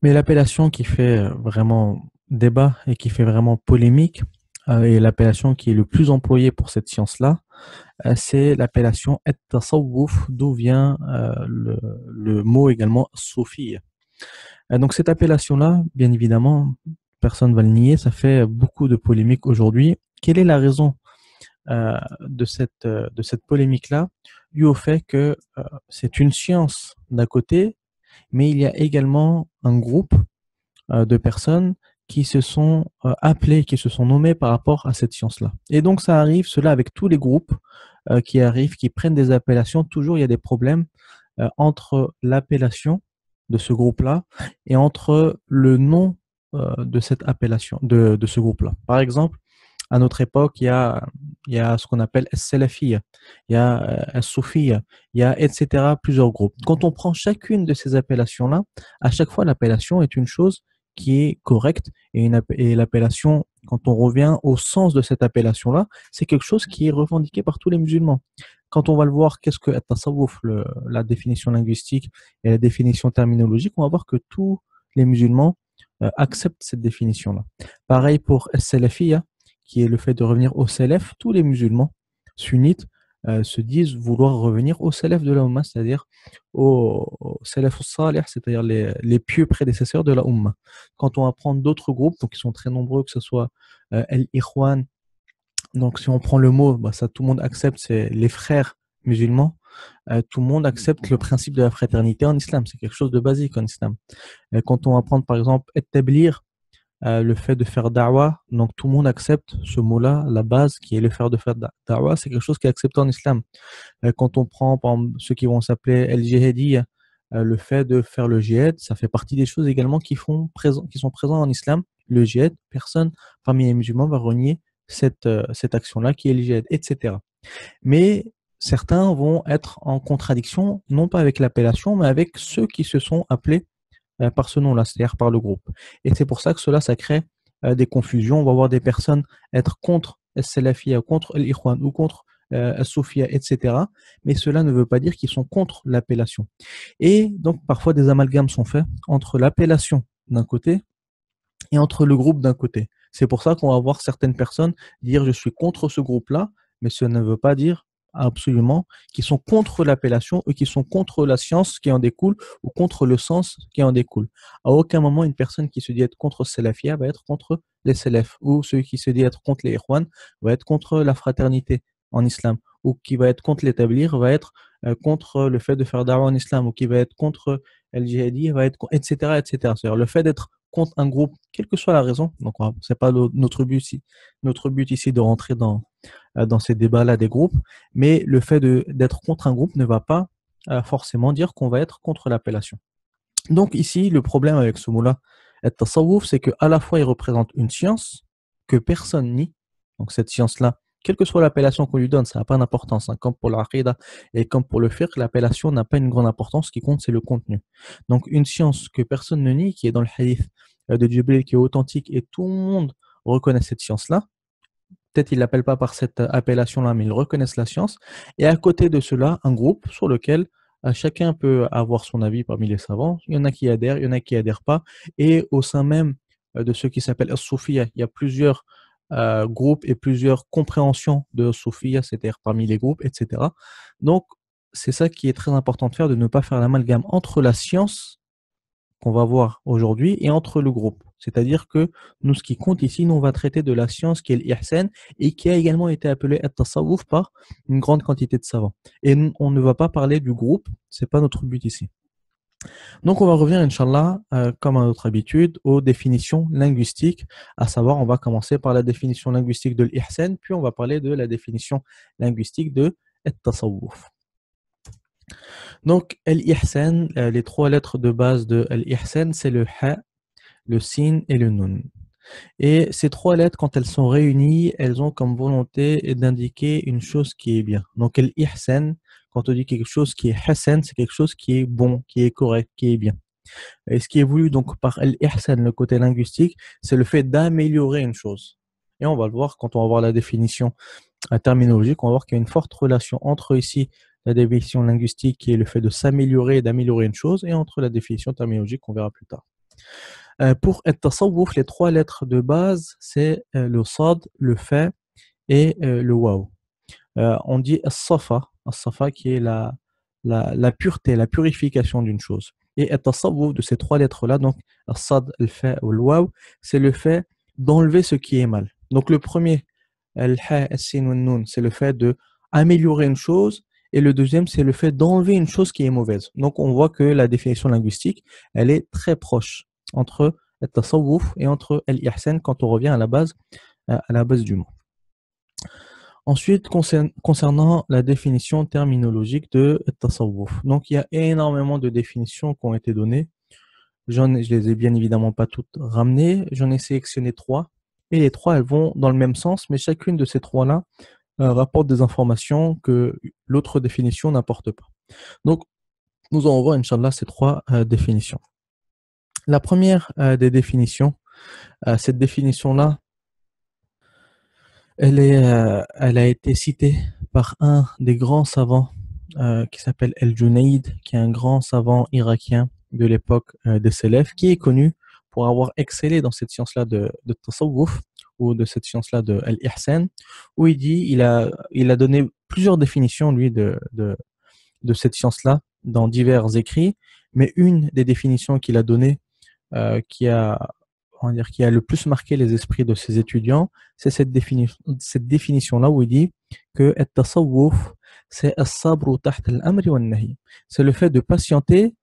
Mais l'appellation qui fait vraiment débat et qui fait vraiment polémique, et l'appellation qui est le plus employée pour cette science-là, c'est l'appellation at-tasawwuf, d'où vient le mot également soufi. Donc cette appellation-là, bien évidemment, personne ne va le nier, ça fait beaucoup de polémiques aujourd'hui. Quelle est la raison de cette polémique-là? Dû au fait que c'est une science d'un côté, mais il y a également un groupe de personnes qui se sont appelées, qui se sont nommées par rapport à cette science-là. Et donc ça arrive, cela avec tous les groupes qui arrivent, qui prennent des appellations, toujours il y a des problèmes entre l'appellation de ce groupe-là et entre le nom de cette appellation, de ce groupe-là. Par exemple, à notre époque, il y a ce qu'on appelle Salafiyya, il y a Soufiyya, il y a etc. plusieurs groupes. Quand on prend chacune de ces appellations-là, à chaque fois l'appellation est une chose qui est correcte et l'appellation, quand on revient au sens de cette appellation-là, c'est quelque chose qui est revendiqué par tous les musulmans. Quand on va le voir, qu'est-ce que at-tasawwuf, la définition linguistique et la définition terminologique, on va voir que tous les musulmans acceptent cette définition-là. Pareil pour Salafiyya, qui est le fait de revenir au salaf. Tous les musulmans sunnites se disent vouloir revenir au salaf de la Ummah, c'est-à-dire au salaf salih, c'est-à-dire les pieux prédécesseurs de la Ummah. Quand on va prendre d'autres groupes, donc ils sont très nombreux, que ce soit al-Ikhwan, donc si on prend le mot, ça tout le monde accepte, c'est les frères musulmans. Tout le monde accepte le principe de la fraternité en islam, c'est quelque chose de basique en islam. Quand on va prendre par exemple at-tablir, le fait de faire da'wah, donc tout le monde accepte ce mot-là, la base qui est le fait de faire da'wah, c'est quelque chose qui est accepté en islam. Quand on prend par exemple ceux qui vont s'appeler al-jihadiyya, le fait de faire le djihad, ça fait partie des choses également qui sont présentes en islam. Le djihad, personne parmi les musulmans va renier cette action-là qui est le djihad, etc. Mais certains vont être en contradiction, non pas avec l'appellation, mais avec ceux qui se sont appelés par ce nom-là, c'est-à-dire par le groupe. Et c'est pour ça que ça crée des confusions. On va voir des personnes être contre Salafiyya, contre l'Ikhwan ou contre Soufia, etc. Mais cela ne veut pas dire qu'ils sont contre l'appellation. Et donc, parfois, des amalgames sont faits entre l'appellation d'un côté et entre le groupe d'un côté. C'est pour ça qu'on va voir certaines personnes dire je suis contre ce groupe-là, mais cela ne veut pas dire absolument qu'ils sont contre l'appellation ou qu'ils sont contre la science qui en découle ou contre le sens qui en découle. À aucun moment, une personne qui se dit être contre Salafia va être contre les Salaf, ou celui qui se dit être contre les Ikhwan va être contre la fraternité en islam, ou qui va être contre l'établir va être contre le fait de faire da'wah en islam, ou qui va être contre al-jihadi va être etc., etc. C'est-à-dire le fait d'être contre un groupe, quelle que soit la raison. Donc, c'est pas notre but ici. Notre but ici de rentrer dans ces débats-là des groupes, mais le fait d'être contre un groupe ne va pas forcément dire qu'on va être contre l'appellation. Donc ici, le problème avec ce mot-là, At-tasawwuf, c'est qu'à la fois il représente une science que personne nie. Donc cette science-là, quelle que soit l'appellation qu'on lui donne, ça n'a pas d'importance, hein. Comme pour l'aqida et comme pour le fiqh, l'appellation n'a pas une grande importance. Ce qui compte, c'est le contenu. Donc une science que personne ne nie, qui est dans le hadith de Jibril, qui est authentique, et tout le monde reconnaît cette science-là. Peut-être ils ne l'appellent pas par cette appellation-là, mais ils reconnaissent la science. Et à côté de cela, un groupe sur lequel chacun peut avoir son avis parmi les savants. Il y en a qui adhèrent, il y en a qui adhèrent pas. Et au sein même de ceux qui s'appellent As-Soufiyya, il y a plusieurs groupes et plusieurs compréhensions de Soufiyya, c'est-à-dire parmi les groupes, etc. Donc, c'est ça qui est très important de faire, de ne pas faire l'amalgame entre la science qu'on va voir aujourd'hui et entre le groupe. C'est-à-dire que nous, ce qui compte ici, nous, on va traiter de la science qui est l'ihsan et qui a également été appelée at-tasawwuf par une grande quantité de savants. Et on ne va pas parler du groupe, c'est pas notre but ici. Donc, on va revenir, Inch'Allah, comme à notre habitude, aux définitions linguistiques, à savoir, on va commencer par la définition linguistique de l'ihsan, puis on va parler de la définition linguistique de at-tasawwuf. Donc, al-ihsan, les trois lettres de base de al-ihsan, c'est le ha, le sin et le nun. Et ces trois lettres, quand elles sont réunies, elles ont comme volonté d'indiquer une chose qui est bien. Donc, al-ihsan, quand on dit quelque chose qui est hasan, c'est quelque chose qui est bon, qui est correct, qui est bien. Et ce qui est voulu donc par al-ihsan, le côté linguistique, c'est le fait d'améliorer une chose. Et on va le voir quand on va voir la définition terminologique, on va voir qu'il y a une forte relation entre ici la définition linguistique qui est le fait de s'améliorer et d'améliorer une chose, et entre la définition terminologique qu'on verra plus tard. Pour at-tasawwuf, les trois lettres de base, c'est le sad, le fa et le waw. On dit as-safa qui est la pureté, la purification d'une chose. Et at-tasawwuf de ces trois lettres-là, donc as-sad, le fa ou le waw, c'est le fait d'enlever ce qui est mal. Donc le premier, al-ha, as-sin ou nun, c'est le fait de améliorer une chose. Et le deuxième, c'est le fait d'enlever une chose qui est mauvaise. Donc on voit que la définition linguistique, elle est très proche entre at-tasawwuf et entre al-ihsan quand on revient à la base du mot. Ensuite, concernant la définition terminologique de at-tasawwuf. Donc il y a énormément de définitions qui ont été données. Je les ai bien évidemment pas toutes ramenées. J'en ai sélectionné trois. Et les trois, elles vont dans le même sens, mais chacune de ces trois-là rapporte des informations que l'autre définition n'apporte pas. Donc, nous allons voir, Inch'Allah, ces trois définitions. La première des définitions, cette définition-là, elle a été citée par un des grands savants qui s'appelle El-Junayd, qui est un grand savant irakien de l'époque des Salaf, qui est connu pour avoir excellé dans cette science-là de Tasawwuf, ou de cette science-là de Al-Ihsan, où il a donné plusieurs définitions, lui, de cette science-là, dans divers écrits, mais une des définitions qu'il a données, qui a le plus marqué les esprits de ses étudiants, c'est cette définition-là où il dit que at-tasawwuf, c'est as-sabru tahta al-amri wan-nahi. C'est le fait de patienter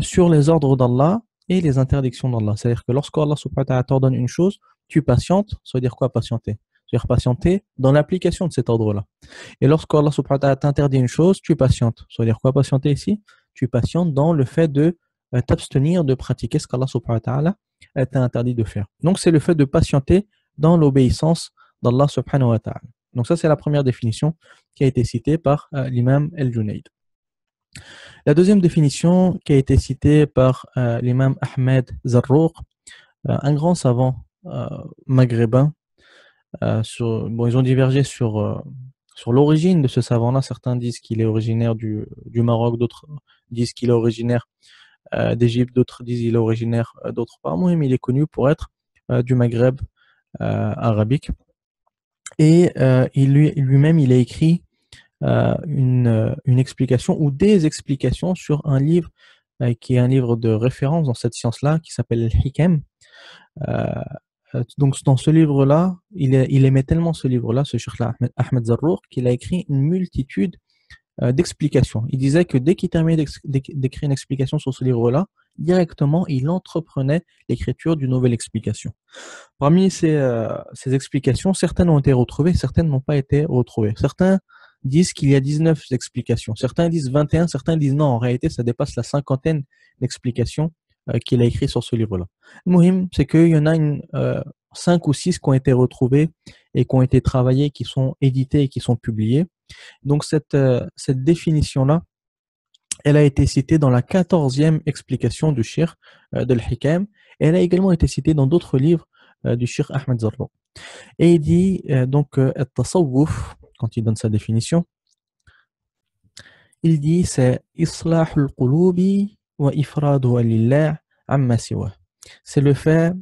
sur les ordres d'Allah et les interdictions d'Allah. C'est-à-dire que lorsque Allah subhanahu wa ta'ala t'ordonne une chose, tu patientes. Ça veut dire quoi patienter? Ça veut dire patienter dans l'application de cet ordre-là. Et lorsque Allah subhanahu wa ta'ala t'interdit une chose, tu patientes. Ça veut dire quoi patienter ici? Tu patientes dans le fait de t'abstenir de pratiquer ce qu'Allah subhanahu wa ta'ala t'a interdit de faire. Donc c'est le fait de patienter dans l'obéissance d'Allah subhanahu wa ta'ala. Donc ça c'est la première définition qui a été citée par l'imam El-Junayd. La deuxième définition qui a été citée par l'imam Ahmed Zarrouq, un grand savant maghrébin. Ils ont divergé sur l'origine de ce savant-là. Certains disent qu'il est originaire du Maroc, d'autres disent qu'il est originaire d'Égypte, d'autres disent qu'il est originaire d'autre part. Moi, mais il est connu pour être du Maghreb arabique. Et lui-même, il a écrit une explication ou des explications sur un livre qui est un livre de référence dans cette science-là, qui s'appelle Al-Hikam. Donc dans ce livre-là, il aimait tellement ce livre-là, ce cheikh Ahmed Zarrouq, qu'il a écrit une multitude d'explications. Il disait que dès qu'il terminait d'écrire une explication sur ce livre-là, directement, il entreprenait l'écriture d'une nouvelle explication. Parmi ces explications, certaines ont été retrouvées, certaines n'ont pas été retrouvées. Certains disent qu'il y a 19 explications, certains disent 21, certains disent non, en réalité, ça dépasse la cinquantaine d'explications qu'il a écrit sur ce livre-là. Le muhim, c'est qu'il y en a 5 ou 6 qui ont été retrouvés et qui ont été travaillés, qui sont édités et qui sont publiés. Donc cette définition-là, elle a été citée dans la 14e explication du Cheikh de l'Hikam, et elle a également été citée dans d'autres livres du Cheikh Ahmed Zarruq. Et il dit at-tasawwuf, quand il donne sa définition, il dit c'est islahul qulubi wa ifraduha lillah amma siwa. C'est le fait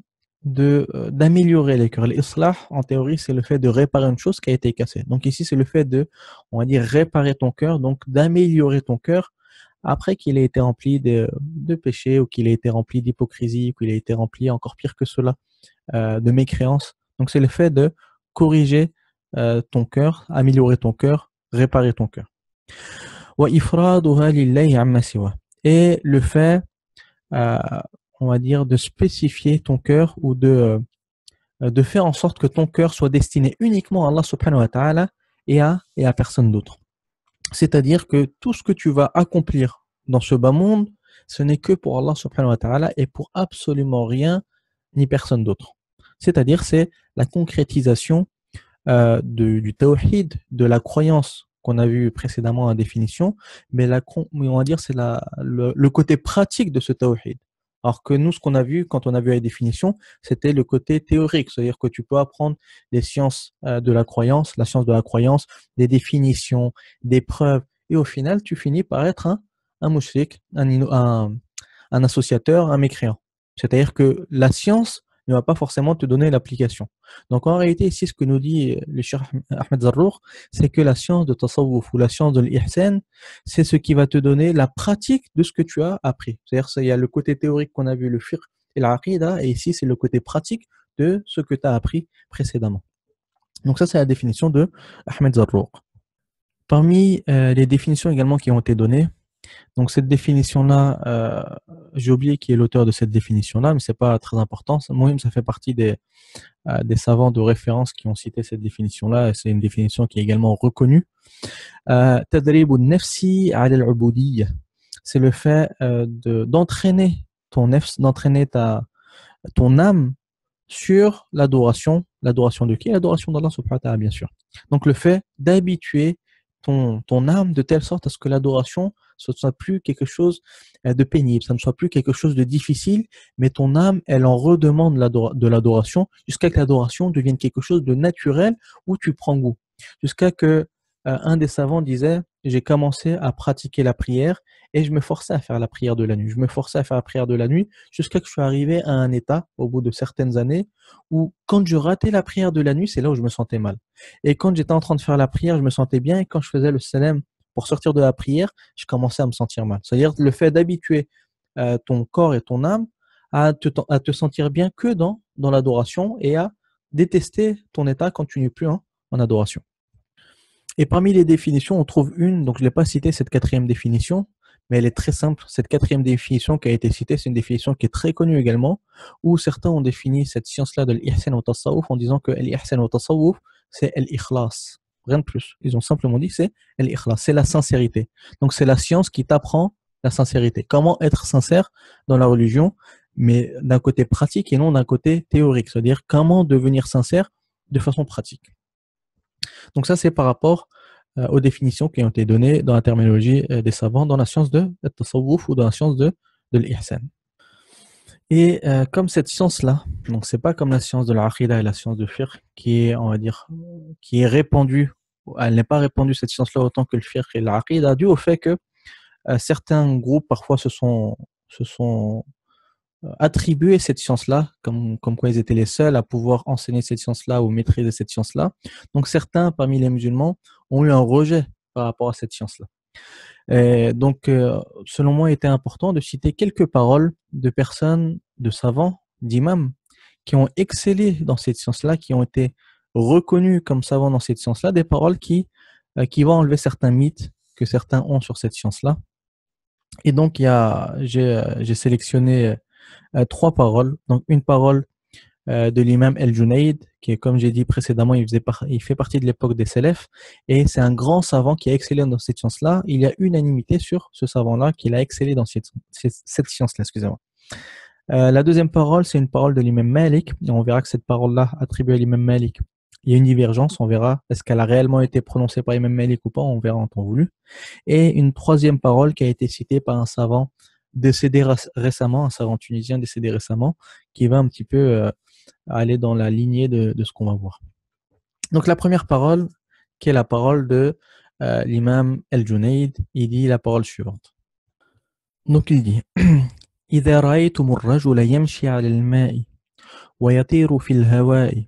d'améliorer les cœurs. L'islah, en théorie, c'est le fait de réparer une chose qui a été cassée. Donc ici, c'est le fait de, on va dire, réparer ton cœur, donc d'améliorer ton cœur après qu'il ait été rempli de péchés ou qu'il ait été rempli d'hypocrisie ou qu'il ait été rempli, encore pire que cela, de mécréance. Donc c'est le fait de corriger ton cœur, améliorer ton cœur, réparer ton cœur. Et le fait, on va dire, de spécifier ton cœur ou de faire en sorte que ton cœur soit destiné uniquement à Allah subhanahu wa ta'ala et à personne d'autre. C'est-à-dire que tout ce que tu vas accomplir dans ce bas monde, ce n'est que pour Allah subhanahu wa ta'ala et pour absolument rien ni personne d'autre. C'est-à-dire c'est la concrétisation du tawhid, de la croyance qu'on a vu précédemment en définition, mais on va dire c'est le côté pratique de ce tawhid. Alors que nous, ce qu'on a vu quand on a vu la définition, c'était le côté théorique, c'est-à-dire que tu peux apprendre les sciences de la croyance, la science de la croyance, des définitions, des preuves, et au final, tu finis par être un mushrik, un associateur, un mécréant. C'est-à-dire que la science ne va pas forcément te donner l'application. Donc en réalité, ici, ce que nous dit le Cheikh Ahmed Zarruq, c'est que la science de tasawwuf ou la science de l'ihsan, c'est ce qui va te donner la pratique de ce que tu as appris. C'est-à-dire qu'il y a le côté théorique qu'on a vu, le fiqh et l'aqida, et ici, c'est le côté pratique de ce que tu as appris précédemment. Donc ça, c'est la définition de Ahmed Zarruq. Parmi les définitions également qui ont été données, donc cette définition-là, j'ai oublié qui est l'auteur de cette définition-là, mais c'est pas très important. Moi-même, ça fait partie des savants de référence qui ont cité cette définition-là, et c'est une définition qui est également reconnue. Tadrib al-nafsi ala al-ubudiyya, c'est le fait d'entraîner ton nafs, d'entraîner ton âme sur l'adoration. L'adoration de qui? L'adoration d'Allah subhanahu wa ta'ala, bien sûr. Donc le fait d'habituer ton âme de telle sorte à ce que l'adoration ce ne soit plus quelque chose de pénible, ça ne soit plus quelque chose de difficile, mais ton âme, elle en redemande de l'adoration jusqu'à que l'adoration devienne quelque chose de naturel où tu prends goût. Jusqu'à que un des savants disait, j'ai commencé à pratiquer la prière et je me forçais à faire la prière de la nuit. Je me forçais à faire la prière de la nuit jusqu'à que je sois arrivé à un état, au bout de certaines années, où quand je ratais la prière de la nuit, c'est là où je me sentais mal. Et quand j'étais en train de faire la prière, je me sentais bien, et quand je faisais le salam pour sortir de la prière, je commençais à me sentir mal. C'est-à-dire le fait d'habituer ton corps et ton âme à te sentir bien que dans l'adoration et à détester ton état quand tu n'es plus en adoration. Et parmi les définitions, on trouve une, donc je ne l'ai pas citée, cette 4e définition, mais elle est très simple. Cette 4e définition qui a été citée, c'est une définition qui est très connue également, où certains ont défini cette science-là de l'ihsan wa tasawwuf en disant que l'ihsan wa tasawwuf, c'est l'ikhlas. Rien de plus. Ils ont simplement dit que c'est l'ikhlas, c'est la sincérité. Donc c'est la science qui t'apprend la sincérité. Comment être sincère dans la religion, mais d'un côté pratique et non d'un côté théorique. C'est-à-dire comment devenir sincère de façon pratique. Donc ça, c'est par rapport aux définitions qui ont été données dans la terminologie des savants dans la science de tasawwuf ou dans la science de l'ihsan. Et comme cette science-là, donc c'est pas comme la science de l'aqida et la science de fiqh qui est, on va dire, qui est répandue, elle n'est pas répandue cette science-là autant que le fiqh et l'aqida, dû au fait que certains groupes parfois se sont attribuer cette science-là, comme quoi ils étaient les seuls à pouvoir enseigner cette science-là ou maîtriser cette science-là. Donc certains parmi les musulmans ont eu un rejet par rapport à cette science-là. Et donc, selon moi, il était important de citer quelques paroles de personnes, de savants, d'imams, qui ont excellé dans cette science-là, qui ont été reconnus comme savants dans cette science-là, des paroles qui vont enlever certains mythes que certains ont sur cette science-là. Et donc, j'ai sélectionné 3 paroles. Donc, une parole de l'imam El-Junayd, qui est, comme j'ai dit précédemment, il fait partie de l'époque des Salaf, et c'est un grand savant qui a excellé dans cette science-là. Il y a unanimité sur ce savant-là qu'il a excellé dans cette science-là, excusez-moi. La deuxième parole, c'est une parole de l'imam Malik. Et on verra que cette parole-là, attribuée à l'imam Malik, il y a une divergence. On verra est-ce qu'elle a réellement été prononcée par l'imam Malik ou pas. On verra en temps voulu. Et une troisième parole qui a été citée par un savant décédé récemment, un savant tunisien décédé récemment, qui va un petit peu aller dans la lignée de ce qu'on va voir. Donc la première parole, qui est la parole de l'imam Al-Junayd, il dit la parole suivante. Donc il dit إذا رأيتم الرجل يمشي على الماء ويطير في الهواء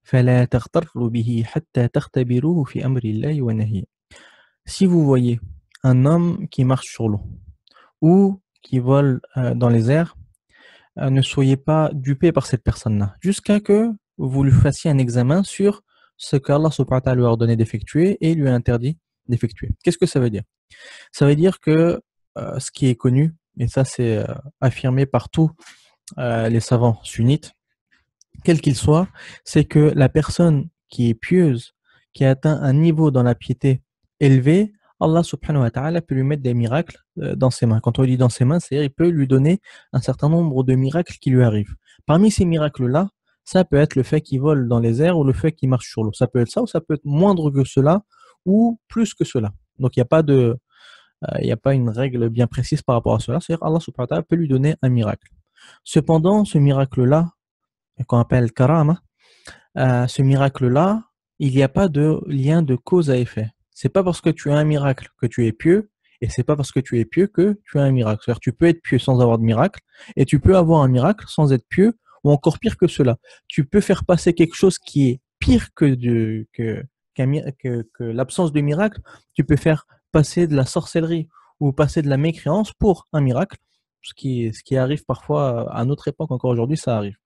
فلا تغتروا به حتى تختبروه في أمر الله ونهيه. Si vous voyez un homme qui marche sur l'eau ou qui vole dans les airs, ne soyez pas dupés par cette personne-là, jusqu'à que vous lui fassiez un examen sur ce qu'Allah subhanahu wa ta'ala lui a ordonné d'effectuer et lui a interdit d'effectuer. Qu'est-ce que ça veut dire? Ça veut dire que ce qui est connu, et ça c'est affirmé par tous les savants sunnites, quels qu'ils soient, c'est que la personne qui est pieuse, qui a atteint un niveau dans la piété élevé, Allah subhanahu wa ta'ala peut lui mettre des miracles dans ses mains. Quand on dit dans ses mains, c'est-à-dire il peut lui donner un certain nombre de miracles qui lui arrivent. Parmi ces miracles-là, ça peut être le fait qu'il vole dans les airs ou le fait qu'il marche sur l'eau. Ça peut être ça ou ça peut être moindre que cela ou plus que cela. Donc il n'y a pas de, il n'y a pas une règle bien précise par rapport à cela. C'est-à-dire Allah subhanahu wa ta'ala peut lui donner un miracle. Cependant, ce miracle-là, qu'on appelle karama, ce miracle-là, il n'y a pas de lien de cause à effet. C'est pas parce que tu as un miracle que tu es pieux, et c'est pas parce que tu es pieux que tu as un miracle. C'est-à-dire tu peux être pieux sans avoir de miracle, et tu peux avoir un miracle sans être pieux, ou encore pire que cela. Tu peux faire passer quelque chose qui est pire que l'absence de miracle. Tu peux faire passer de la sorcellerie ou passer de la mécréance pour un miracle, ce qui arrive parfois à notre époque, encore aujourd'hui, ça arrive.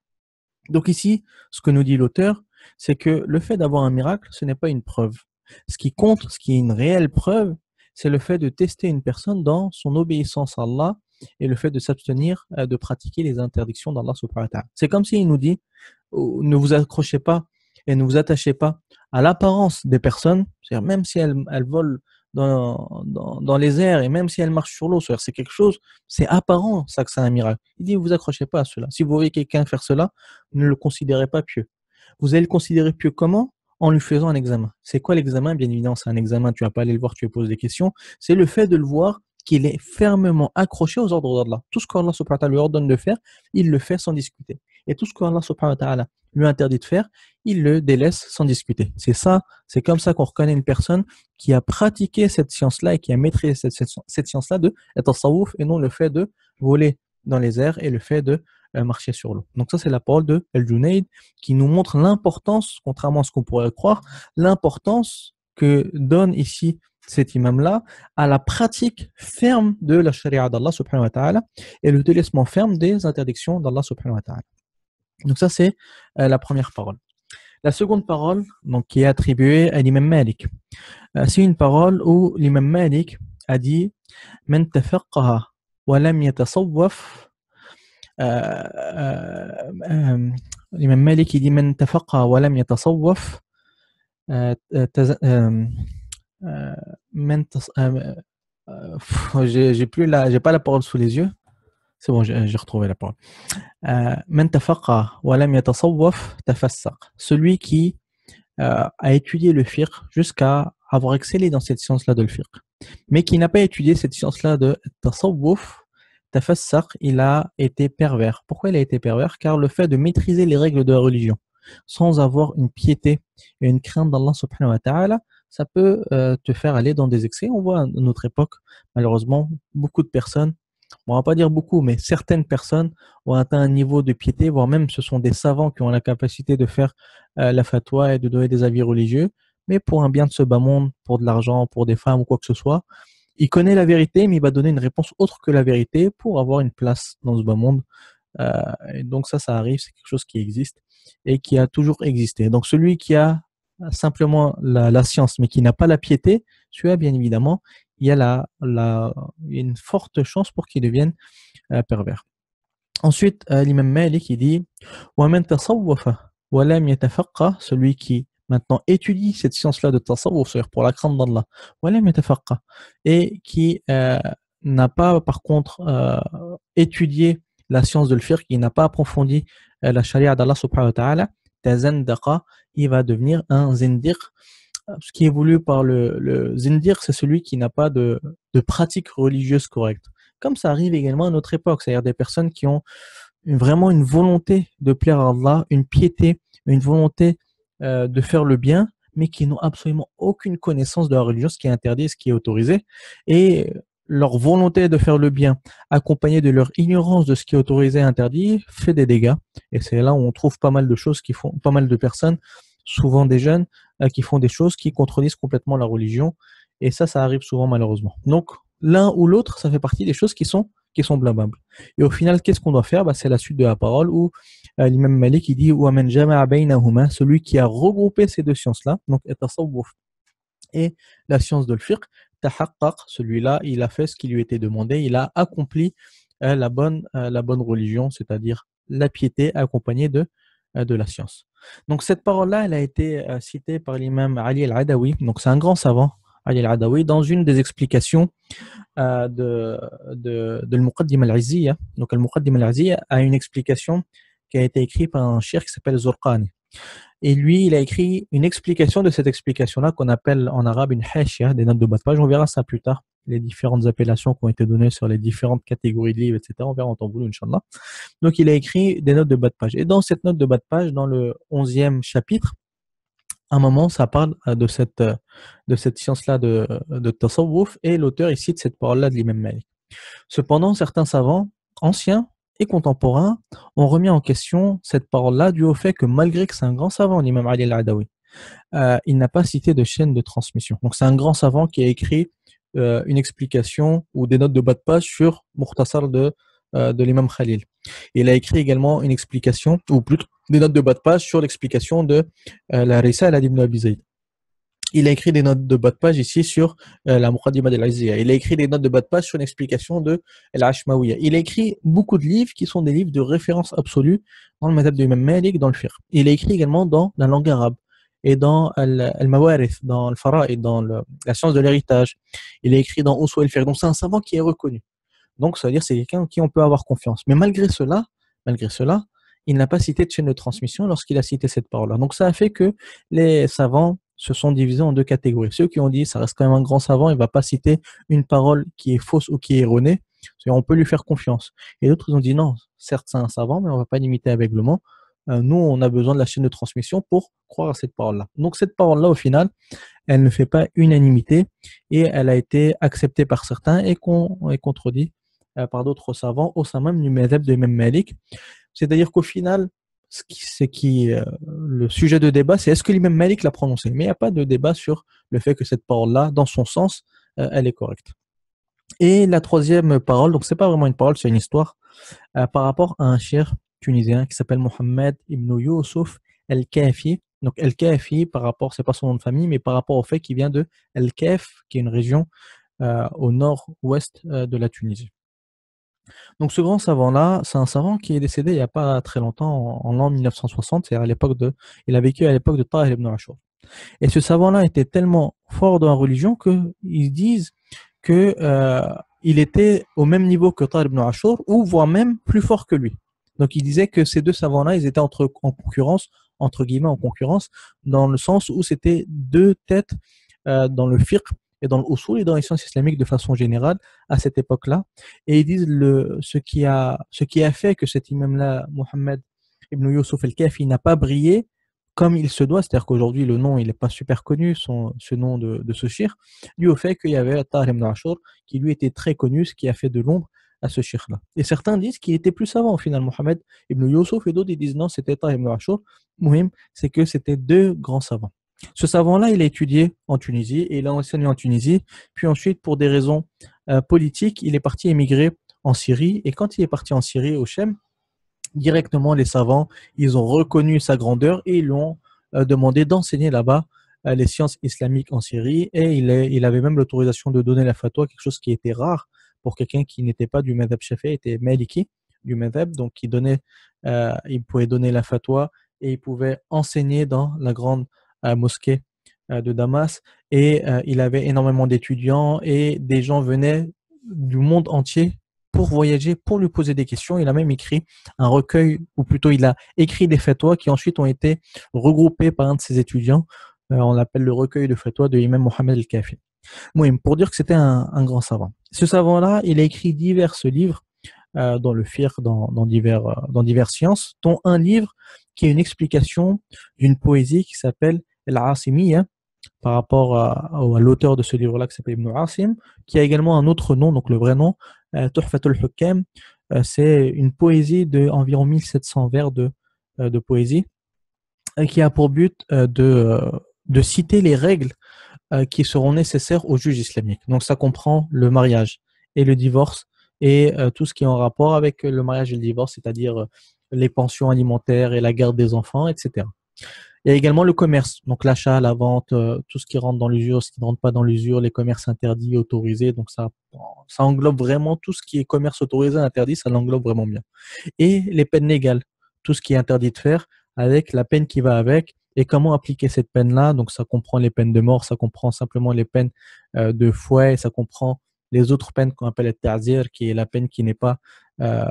Donc ici, ce que nous dit l'auteur, c'est que le fait d'avoir un miracle, ce n'est pas une preuve. Ce qui compte, ce qui est une réelle preuve, c'est le fait de tester une personne dans son obéissance à Allah et le fait de s'abstenir de pratiquer les interdictions d'Allah subhanahu wa ta'ala. C'est comme s'il nous dit, ne vous accrochez pas et ne vous attachez pas à l'apparence des personnes, c'est-à-dire même si elles volent dans les airs et même si elles marchent sur l'eau, c'est quelque chose, c'est apparent ça que c'est un miracle. Il dit, ne vous accrochez pas à cela. Si vous voyez quelqu'un faire cela, ne le considérez pas pieux. Vous allez le considérer pieux comment? En lui faisant un examen. C'est quoi l'examen? Bien évidemment, c'est un examen, tu vas pas aller le voir, tu lui poses des questions. C'est le fait de le voir qu'il est fermement accroché aux ordres d'Allah. Tout ce qu'Allah subhanahu wa ta'ala lui ordonne de faire, il le fait sans discuter. Et tout ce qu'Allah subhanahu wa ta'ala lui interdit de faire, il le délaisse sans discuter. C'est ça, c'est comme ça qu'on reconnaît une personne qui a pratiqué cette science-là et qui a maîtrisé cette science-là de at-tasawwuf et non le fait de voler dans les airs et le fait de marcher sur l'eau. Donc ça, c'est la parole de Al-Junayd qui nous montre l'importance, contrairement à ce qu'on pourrait croire, l'importance que donne ici cet imam-là à la pratique ferme de la charia d'Allah subhanahu wa ta'ala et le délaissement ferme des interdictions d'Allah subhanahu wa ta'ala. Donc ça, c'est la première parole. La seconde parole, donc, qui est attribuée à l'imam Malik, c'est une parole où l'imam Malik a dit « Man tafaqqaha wa lam yatasawwaf » l'imam Malik il dit « Man tafaqqaha wa lam yatasawwaf » j'ai pas la parole sous les yeux. C'est bon, j'ai retrouvé la parole. Man tafaqqaha wa lam yatasawwaf tafassaq. Celui qui a étudié le fiqh jusqu'à avoir excellé dans cette science-là de le fiqh, mais qui n'a pas étudié cette science-là de tasawwuf, tafassaq, il a été pervers. Pourquoi il a été pervers? Car le fait de maîtriser les règles de la religion sans avoir une piété et une crainte d'Allah subhanahu wa ta'ala, ça peut te faire aller dans des excès. On voit à notre époque, malheureusement, beaucoup de personnes, on va pas dire beaucoup, mais certaines personnes ont atteint un niveau de piété, voire même ce sont des savants qui ont la capacité de faire la fatwa et de donner des avis religieux, mais pour un bien de ce bas monde, pour de l'argent, pour des femmes ou quoi que ce soit, il connaît la vérité, mais il va donner une réponse autre que la vérité pour avoir une place dans ce bas monde. Et donc ça arrive, c'est quelque chose qui existe et qui a toujours existé. Donc celui qui a simplement la science, mais qui n'a pas la piété, celui-là, bien évidemment, il y a une forte chance pour qu'il devienne pervers. Ensuite, l'imam Malik, il dit « وَمَنْ تَصَوَّفَ وَلَمْ يَتَفَقَّهْ » celui qui maintenant étudie cette science-là de tasawwuf, c'est-à-dire pour la crainte d'Allah, وَلَمْ يَتَفَقَّهْ et qui n'a pas, par contre, étudié la science de l'fiqh, qui n'a pas approfondi la charia d'Allah subhanahu wa ta'ala, tazandaqa, il va devenir un zindiq. Ce qui est voulu par le zindiq, c'est celui qui n'a pas de pratique religieuse correcte. Comme ça arrive également à notre époque, c'est-à-dire des personnes qui ont vraiment une volonté de plaire à Allah, une piété, une volonté de faire le bien, mais qui n'ont absolument aucune connaissance de la religion, ce qui est interdit et ce qui est autorisé. Et leur volonté de faire le bien, accompagnée de leur ignorance de ce qui est autorisé et interdit, fait des dégâts. Et c'est là où on trouve pas mal de choses qui font, pas mal de personnes, souvent des jeunes, qui font des choses qui contredisent complètement la religion. Et ça arrive souvent malheureusement. Donc, l'un ou l'autre, ça fait partie des choses qui sont blâmables. Et au final, qu'est-ce qu'on doit faire? C'est la suite de la parole où l'imam Malik il dit وَمَنْ جَمَعَ بَيْنَهُمَا, celui qui a regroupé ces deux sciences-là, donc التصوف et la science de l'fiqh, tahaqqaq, celui-là, il a fait ce qui lui était demandé, il a accompli la bonne religion, c'est-à-dire la piété accompagnée de la science. Donc cette parole-là, elle a été citée par l'imam Ali al-Adawi, donc c'est un grand savant, Ali al-Adawi, dans une des explications de Al-Muqaddim al-Izziya. Donc Al-Muqaddim al-Izziya a une explication qui a été écrite par un cheikh qui s'appelle Zurqani. Et lui, il a écrit une explication de cette explication-là qu'on appelle en arabe une hashia, des notes de bas de page. On verra ça plus tard, les différentes appellations qui ont été données sur les différentes catégories de livres, etc. On verra en temps voulu, Inch'Allah. Donc, il a écrit des notes de bas de page. Et dans cette note de bas de page, dans le 11e chapitre, à un moment, ça parle de cette science-là de tasawwuf, et l'auteur, il cite cette parole-là de l'imam Malik. Cependant, certains savants, anciens et contemporains, ont remis en question cette parole-là dû au fait que malgré que c'est un grand savant, l'imam Ali al-Adawi, il n'a pas cité de chaîne de transmission. Donc c'est un grand savant qui a écrit une explication ou des notes de bas de page sur Mukhtasar de l'imam Khalil. Il a écrit également une explication, ou plutôt des notes de bas de page sur l'explication de la Risala d'Ibn Abi Zayd. Il a écrit des notes de bas de page ici sur la Muqaddimah al-Izziya. Il a écrit des notes de bas de page sur une explication de l'Ashmawiya. Il a écrit beaucoup de livres qui sont des livres de référence absolue dans le madhab de Imam Malik, dans le fiqh. Il a écrit également dans la langue arabe et dans al-Mawarith, dans le Fara'id, dans la science de l'héritage. Il a écrit dans Usul al-Fiqh. Donc c'est un savant qui est reconnu. Donc ça veut dire que c'est quelqu'un en qui on peut avoir confiance. Mais malgré cela, il n'a pas cité de chaîne de transmission lorsqu'il a cité cette parole-là. Donc ça a fait que les savants se sont divisés en deux catégories. Ceux qui ont dit ça reste quand même un grand savant, il ne va pas citer une parole qui est fausse ou qui est erronée, on peut lui faire confiance. Et d'autres ils ont dit non, certes c'est un savant, mais on ne va pas l'imiter aveuglement. Nous, on a besoin de la chaîne de transmission pour croire à cette parole-là. Donc cette parole-là, au final, elle ne fait pas unanimité et elle a été acceptée par certains et contredite par d'autres savants au sein même du madhab de Imam Malik. C'est-à-dire qu'au final, le sujet de débat, c'est est-ce que l'imam Malik l'a prononcé. Mais il n'y a pas de débat sur le fait que cette parole-là, dans son sens, elle est correcte. Et la troisième parole, donc c'est pas vraiment une parole, c'est une histoire, par rapport à un cheikh tunisien qui s'appelle Mohamed ibn Youssouf el-Kafi. Donc el-Kafi, par rapport, c'est pas son nom de famille, mais par rapport au fait qu'il vient de El-Kaf, qui est une région au nord-ouest de la Tunisie. Donc ce grand savant-là, c'est un savant qui est décédé il n'y a pas très longtemps, en l'an 1960, c'est-à-dire il a vécu à l'époque de Tahir ibn Ashur. Et ce savant-là était tellement fort dans la religion qu'ils disent qu'il était au même niveau que Tahir ibn Ashur, ou voire même plus fort que lui. Donc il disait que ces deux savants-là, ils étaient en concurrence, entre guillemets en concurrence, dans le sens où c'était deux têtes dans le fiqh et dans l'usul et dans les sciences islamiques de façon générale à cette époque-là. Et ils disent ce qui a fait que cet imam-là, Mohamed ibn Youssouf el-Kafi, n'a pas brillé comme il se doit, c'est-à-dire qu'aujourd'hui le nom il n'est pas super connu, ce nom de ce shir, dû au fait qu'il y avait Tahir ibn Ashur qui lui était très connu, ce qui a fait de l'ombre à ce shir-là. Et certains disent qu'il était plus savant au final, Mohamed ibn Youssouf, et d'autres ils disent non, c'était Tahir ibn Ashur. Muhim, c'est que c'était deux grands savants. Ce savant-là, il a étudié en Tunisie et il a enseigné en Tunisie. Puis ensuite, pour des raisons politiques, il est parti émigrer en Syrie. Et quand il est parti en Syrie, au Chem, directement, les savants, ils ont reconnu sa grandeur et ils lui ont demandé d'enseigner là-bas les sciences islamiques en Syrie. Et il avait même l'autorisation de donner la fatwa, quelque chose qui était rare pour quelqu'un qui n'était pas du madhab Shafi'i, était maliki du madhab. Donc, il pouvait donner la fatwa et il pouvait enseigner dans la grande mosquée de Damas, et il avait énormément d'étudiants et des gens venaient du monde entier pour voyager, pour lui poser des questions. Il a même écrit un recueil, ou plutôt il a écrit des fatwas qui ensuite ont été regroupés par un de ses étudiants. On l'appelle le recueil de fatwas de l'imam Mohammed al-Kafi. Oui, pour dire que c'était un grand savant. Ce savant-là, il a écrit divers livres dans le fiqh, dans diverses sciences, dont un livre qui est une explication d'une poésie qui s'appelle Al-Asimiyya, par rapport à l'auteur de ce livre-là qui s'appelle Ibn Asim, qui a également un autre nom, donc le vrai nom, Tuhfatul Hukam. C'est une poésie d'environ 1700 vers de poésie, qui a pour but de citer les règles qui seront nécessaires aux juges islamiques. Donc ça comprend le mariage et le divorce et tout ce qui est en rapport avec le mariage et le divorce, c'est-à-dire les pensions alimentaires et la garde des enfants, etc. Il y a également le commerce, donc l'achat, la vente, tout ce qui rentre dans l'usure, ce qui ne rentre pas dans l'usure, les commerces interdits, autorisés. Donc ça englobe vraiment tout ce qui est commerce autorisé, interdit, ça l'englobe vraiment bien. Et les peines légales, tout ce qui est interdit de faire, avec la peine qui va avec, et comment appliquer cette peine-là. Donc ça comprend les peines de mort, ça comprend simplement les peines de fouet, ça comprend les autres peines qu'on appelle le ta'zir, qui est la peine euh,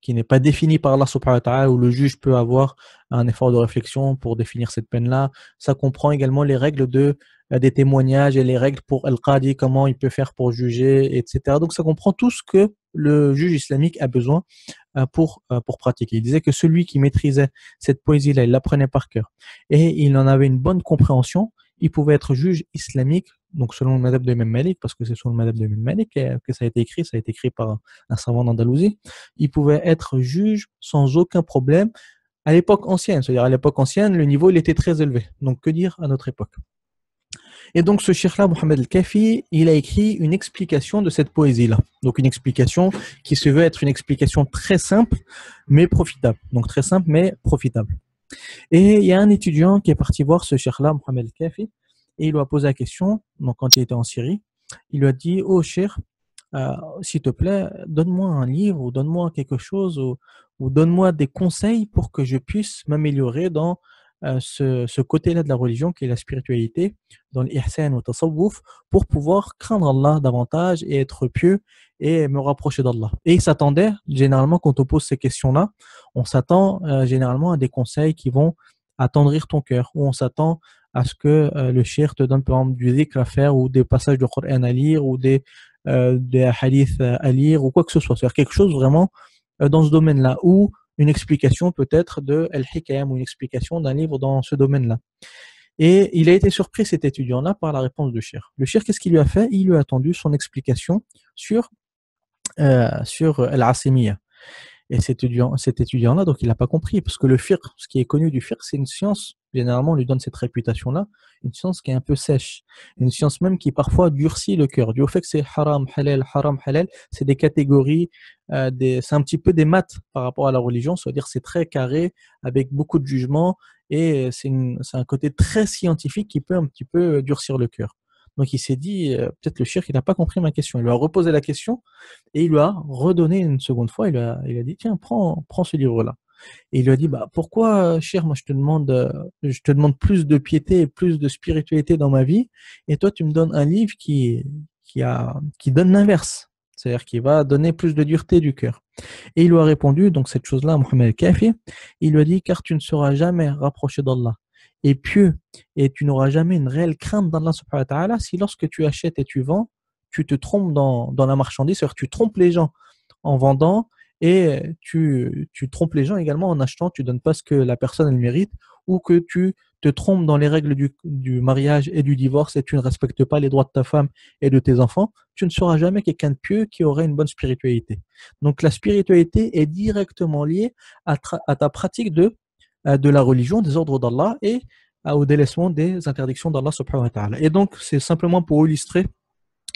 qui n'est pas définie par Allah subhanahu wa ta'ala, où le juge peut avoir un effort de réflexion pour définir cette peine-là. Ça comprend également les règles des témoignages et les règles pour Al-Qadi, comment il peut faire pour juger, etc. Donc ça comprend tout ce que le juge islamique a besoin pour pratiquer. Il disait que celui qui maîtrisait cette poésie-là, il l'apprenait par cœur, et il en avait une bonne compréhension, il pouvait être juge islamique, donc selon le madhab de Imam Malik, parce que c'est selon le madhab de Imam Malik que ça a été écrit par un savant d'Andalousie, il pouvait être juge sans aucun problème à l'époque ancienne, c'est-à-dire à l'époque ancienne, le niveau il était très élevé, donc que dire à notre époque. Et donc ce cheikh-là, Mohammed al-Kafi, il a écrit une explication de cette poésie-là. Donc une explication qui se veut être une explication très simple, mais profitable. Donc très simple, mais profitable. Et il y a un étudiant qui est parti voir ce cheikh-là, Mohammed al-Kafi, et il lui a posé la question, donc quand il était en Syrie, il lui a dit, oh cheikh, s'il te plaît, donne-moi un livre ou donne-moi quelque chose ou donne-moi des conseils pour que je puisse m'améliorer dans ce côté-là de la religion qui est la spiritualité, dans l'ihsan ou tasawwuf, pour pouvoir craindre Allah davantage et être pieux et me rapprocher d'Allah. Et il s'attendait, généralement, quand on pose ces questions-là, on s'attend généralement à des conseils qui vont attendrir ton cœur, ou on s'attend à ce que le cheikh te donne par exemple du dhikr à faire ou des passages de Coran à lire ou des hadiths à lire ou quoi que ce soit. C'est-à-dire quelque chose vraiment dans ce domaine-là, ou une explication peut-être de Al-Hikam ou une explication d'un livre dans ce domaine-là. Et il a été surpris, cet étudiant-là, par la réponse du cheikh. Le cheikh, qu'est-ce qu'il lui a fait? Il lui a attendu son explication sur Al-Asimiyya. Et cet étudiant-là, donc il n'a pas compris, parce que le fiqh, ce qui est connu du fiqh, c'est une science, généralement on lui donne cette réputation-là, une science qui est un peu sèche, une science même qui parfois durcit le cœur, dû au fait que c'est haram, halal, c'est des catégories, c'est un petit peu des maths par rapport à la religion, c'est-à-dire c'est très carré, avec beaucoup de jugements, et c'est un côté très scientifique qui peut un petit peu durcir le cœur. Donc il s'est dit, peut-être le cheikh, il n'a pas compris ma question. Il lui a reposé la question et il lui a redonné une seconde fois. Il a dit, tiens, prends ce livre-là. Et il lui a dit, bah, pourquoi, cheikh, moi je te demande plus de piété et plus de spiritualité dans ma vie, et toi tu me donnes un livre qui donne l'inverse. C'est-à-dire qui va donner plus de dureté du cœur. Et il lui a répondu, donc cette chose-là, Mohammed al-Kafi, il lui a dit, car tu ne seras jamais rapproché d'Allah et pieux, et tu n'auras jamais une réelle crainte d'Allah subhanahu wa ta'ala si lorsque tu achètes et tu vends, tu te trompes dans la marchandise, c'est-à-dire que tu trompes les gens en vendant, et tu trompes les gens également en achetant, tu ne donnes pas ce que la personne elle mérite, ou que tu te trompes dans les règles du mariage et du divorce et tu ne respectes pas les droits de ta femme et de tes enfants, tu ne seras jamais quelqu'un de pieux qui aurait une bonne spiritualité. Donc la spiritualité est directement liée à ta pratique de la religion, des ordres d'Allah et au délaissement des interdictions d'Allah subhanahu wa ta'ala. Et donc, c'est simplement pour illustrer,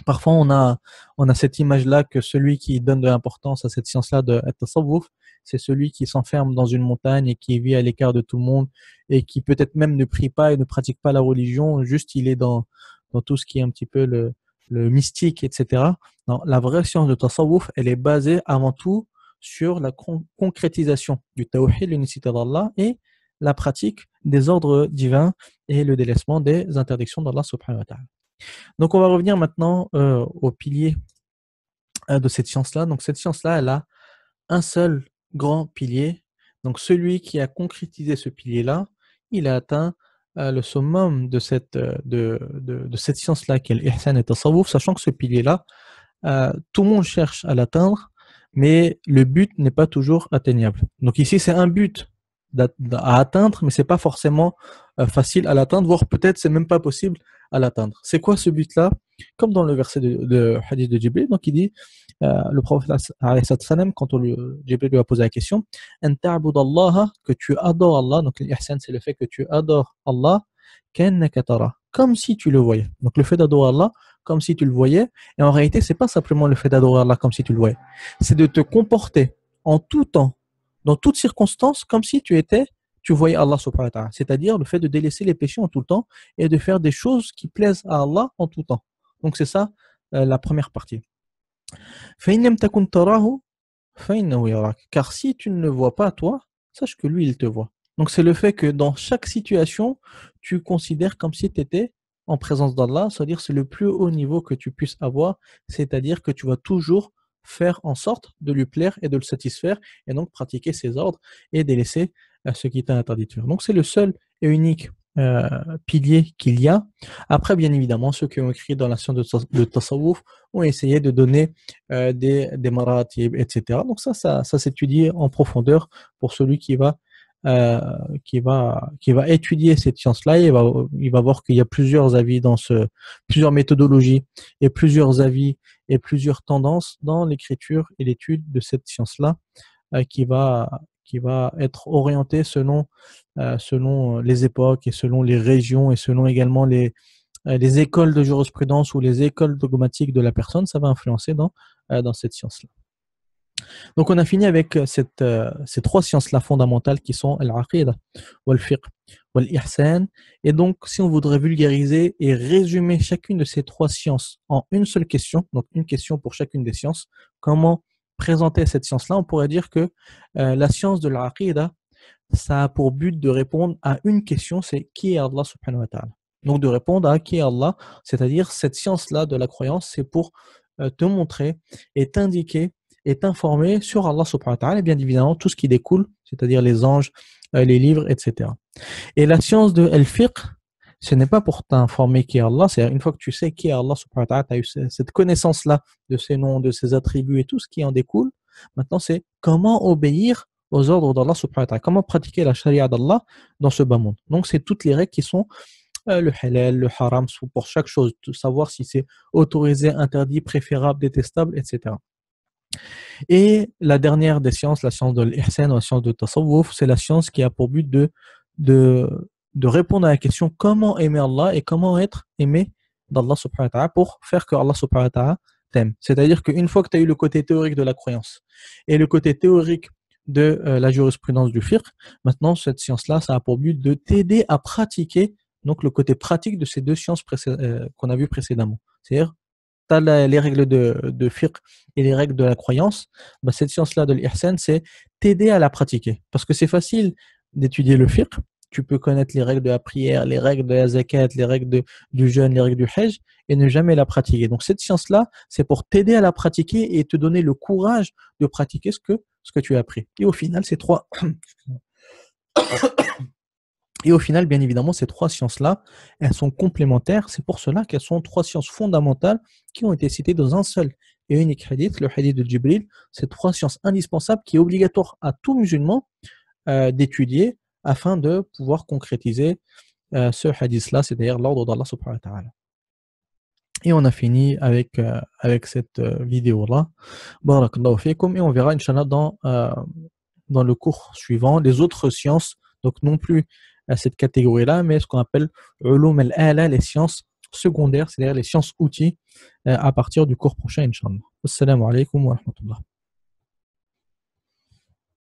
parfois on a cette image-là que celui qui donne de l'importance à cette science-là de at-tasawwuf, c'est celui qui s'enferme dans une montagne et qui vit à l'écart de tout le monde et qui peut-être même ne prie pas et ne pratique pas la religion, juste il est dans tout ce qui est un petit peu le mystique, etc. Non, la vraie science de tasawwuf, elle est basée avant tout sur la concrétisation du tawhid, l'unicité d'Allah, et la pratique des ordres divins et le délaissement des interdictions d'Allah subhanahu wa ta'ala. Donc on va revenir maintenant au pilier de cette science-là. Donc cette science-là, elle a un seul grand pilier. Donc celui qui a concrétisé ce pilier-là, il a atteint le summum de cette science-là, qui est l'ihsan et tasawwuf, sachant que ce pilier-là, tout le monde cherche à l'atteindre, mais le but n'est pas toujours atteignable. Donc ici, c'est un but à atteindre, mais c'est pas forcément facile à l'atteindre, voire peut-être c'est même pas possible à l'atteindre. C'est quoi ce but-là? Comme dans le verset de hadith de Jibril, donc il dit, le prophète alayhi salam, quand Jibril lui a posé la question, An ta'budallaha, que tu adores Allah, donc l'ihsan c'est le fait que tu adores Allah, ka'annaka tara, comme si tu le voyais. Donc le fait d'adorer Allah comme si tu le voyais, et en réalité, c'est pas simplement le fait d'adorer Allah comme si tu le voyais, c'est de te comporter en tout temps, dans toutes circonstances, comme si tu voyais Allah subhanahu wa ta'ala. C'est-à-dire le fait de délaisser les péchés en tout temps et de faire des choses qui plaisent à Allah en tout temps. Donc c'est ça la première partie. فَإِنْ لَمْ تَكُنْ تَرَاهُ فَإِنَّهُ يَرَاكَ. Car si tu ne le vois pas toi, sache que lui il te voit. Donc c'est le fait que dans chaque situation, tu considères comme si tu étais en présence d'Allah, c'est-à-dire c'est le plus haut niveau que tu puisses avoir, c'est-à-dire que tu vas toujours faire en sorte de lui plaire et de le satisfaire, et donc pratiquer ses ordres et délaisser ce qui t'a interdit de faire. Donc c'est le seul et unique pilier qu'il y a. Après, bien évidemment, ceux qui ont écrit dans la science de Tasawwuf ont essayé de donner des maratib, etc. Donc ça s'étudie en profondeur pour celui euh, qui va étudier cette science-là. Il va voir qu'il y a plusieurs avis plusieurs méthodologies et plusieurs avis et plusieurs tendances dans l'écriture et l'étude de cette science-là qui va être orientée selon les époques et selon les régions et selon également les écoles de jurisprudence ou les écoles dogmatiques de la personne. Ça va influencer dans cette science-là. Donc on a fini avec ces trois sciences-là fondamentales qui sont al-aqida, wal-fiqh, wal-ihsan. Et donc si on voudrait vulgariser et résumer chacune de ces trois sciences en une seule question, donc une question pour chacune des sciences, comment présenter cette science-là, on pourrait dire que la science de l'aqida, ça a pour but de répondre à une question, c'est qui est Allah subhanahu wa ta'ala. Donc de répondre à qui est Allah, c'est-à-dire cette science-là de la croyance, c'est pour te montrer et t'indiquer et t'informer sur Allah subhanahu wa ta'ala et bien évidemment tout ce qui découle, c'est-à-dire les anges, les livres, etc. Et la science de al-fiqh, ce n'est pas pour t'informer qui est Allah, c'est une fois que tu sais qui est Allah subhanahu wa ta'ala, tu as eu cette connaissance-là de ses noms, de ses attributs et tout ce qui en découle. Maintenant, c'est comment obéir aux ordres d'Allah subhanahu wa ta'ala, comment pratiquer la charia d'Allah dans ce bas monde. Donc, c'est toutes les règles qui sont le halal, le haram, pour chaque chose, savoir si c'est autorisé, interdit, préférable, détestable, etc. Et la dernière des sciences, la science de l'ihsan, la science de tasawwuf, c'est la science qui a pour but de, de répondre à la question comment aimer Allah et comment être aimé d'Allah subhanahu wa ta'ala pour faire que Allah subhanahu wa ta'ala t'aime. C'est-à-dire qu'une fois que tu as eu le côté théorique de la croyance et le côté théorique de la jurisprudence du fiqh, maintenant cette science-là, ça a pour but de t'aider à pratiquer donc le côté pratique de ces deux sciences qu'on a vues précédemment. C'est-à-dire tu as les règles de fiqh et les règles de la croyance, bah, cette science-là de l'ihsan, c'est t'aider à la pratiquer. Parce que c'est facile d'étudier le fiqh, tu peux connaître les règles de la prière, les règles de la zakat, les règles du jeûne, les règles du hajj, et ne jamais la pratiquer. Donc cette science-là, c'est pour t'aider à la pratiquer et te donner le courage de pratiquer ce que tu as appris. Et au final, ces trois... Et au final, bien évidemment, ces trois sciences-là, elles sont complémentaires. C'est pour cela qu'elles sont trois sciences fondamentales qui ont été citées dans un seul et unique hadith, le hadith de Jibril. Ces trois sciences indispensables qui est obligatoire à tout musulman d'étudier afin de pouvoir concrétiser ce hadith-là, c'est-à-dire l'ordre d'Allah subhanahu wa ta'ala. Et on a fini avec cette vidéo-là. Barakallahu fikum. Et on verra, Inch'Allah, dans le cours suivant, les autres sciences, donc non plus à cette catégorie-là, mais ce qu'on appelle ulum al-ala, les sciences secondaires, c'est-à-dire les sciences outils, à partir du cours prochain, Inch'Allah. Assalamu alaikum wa rahmatullah.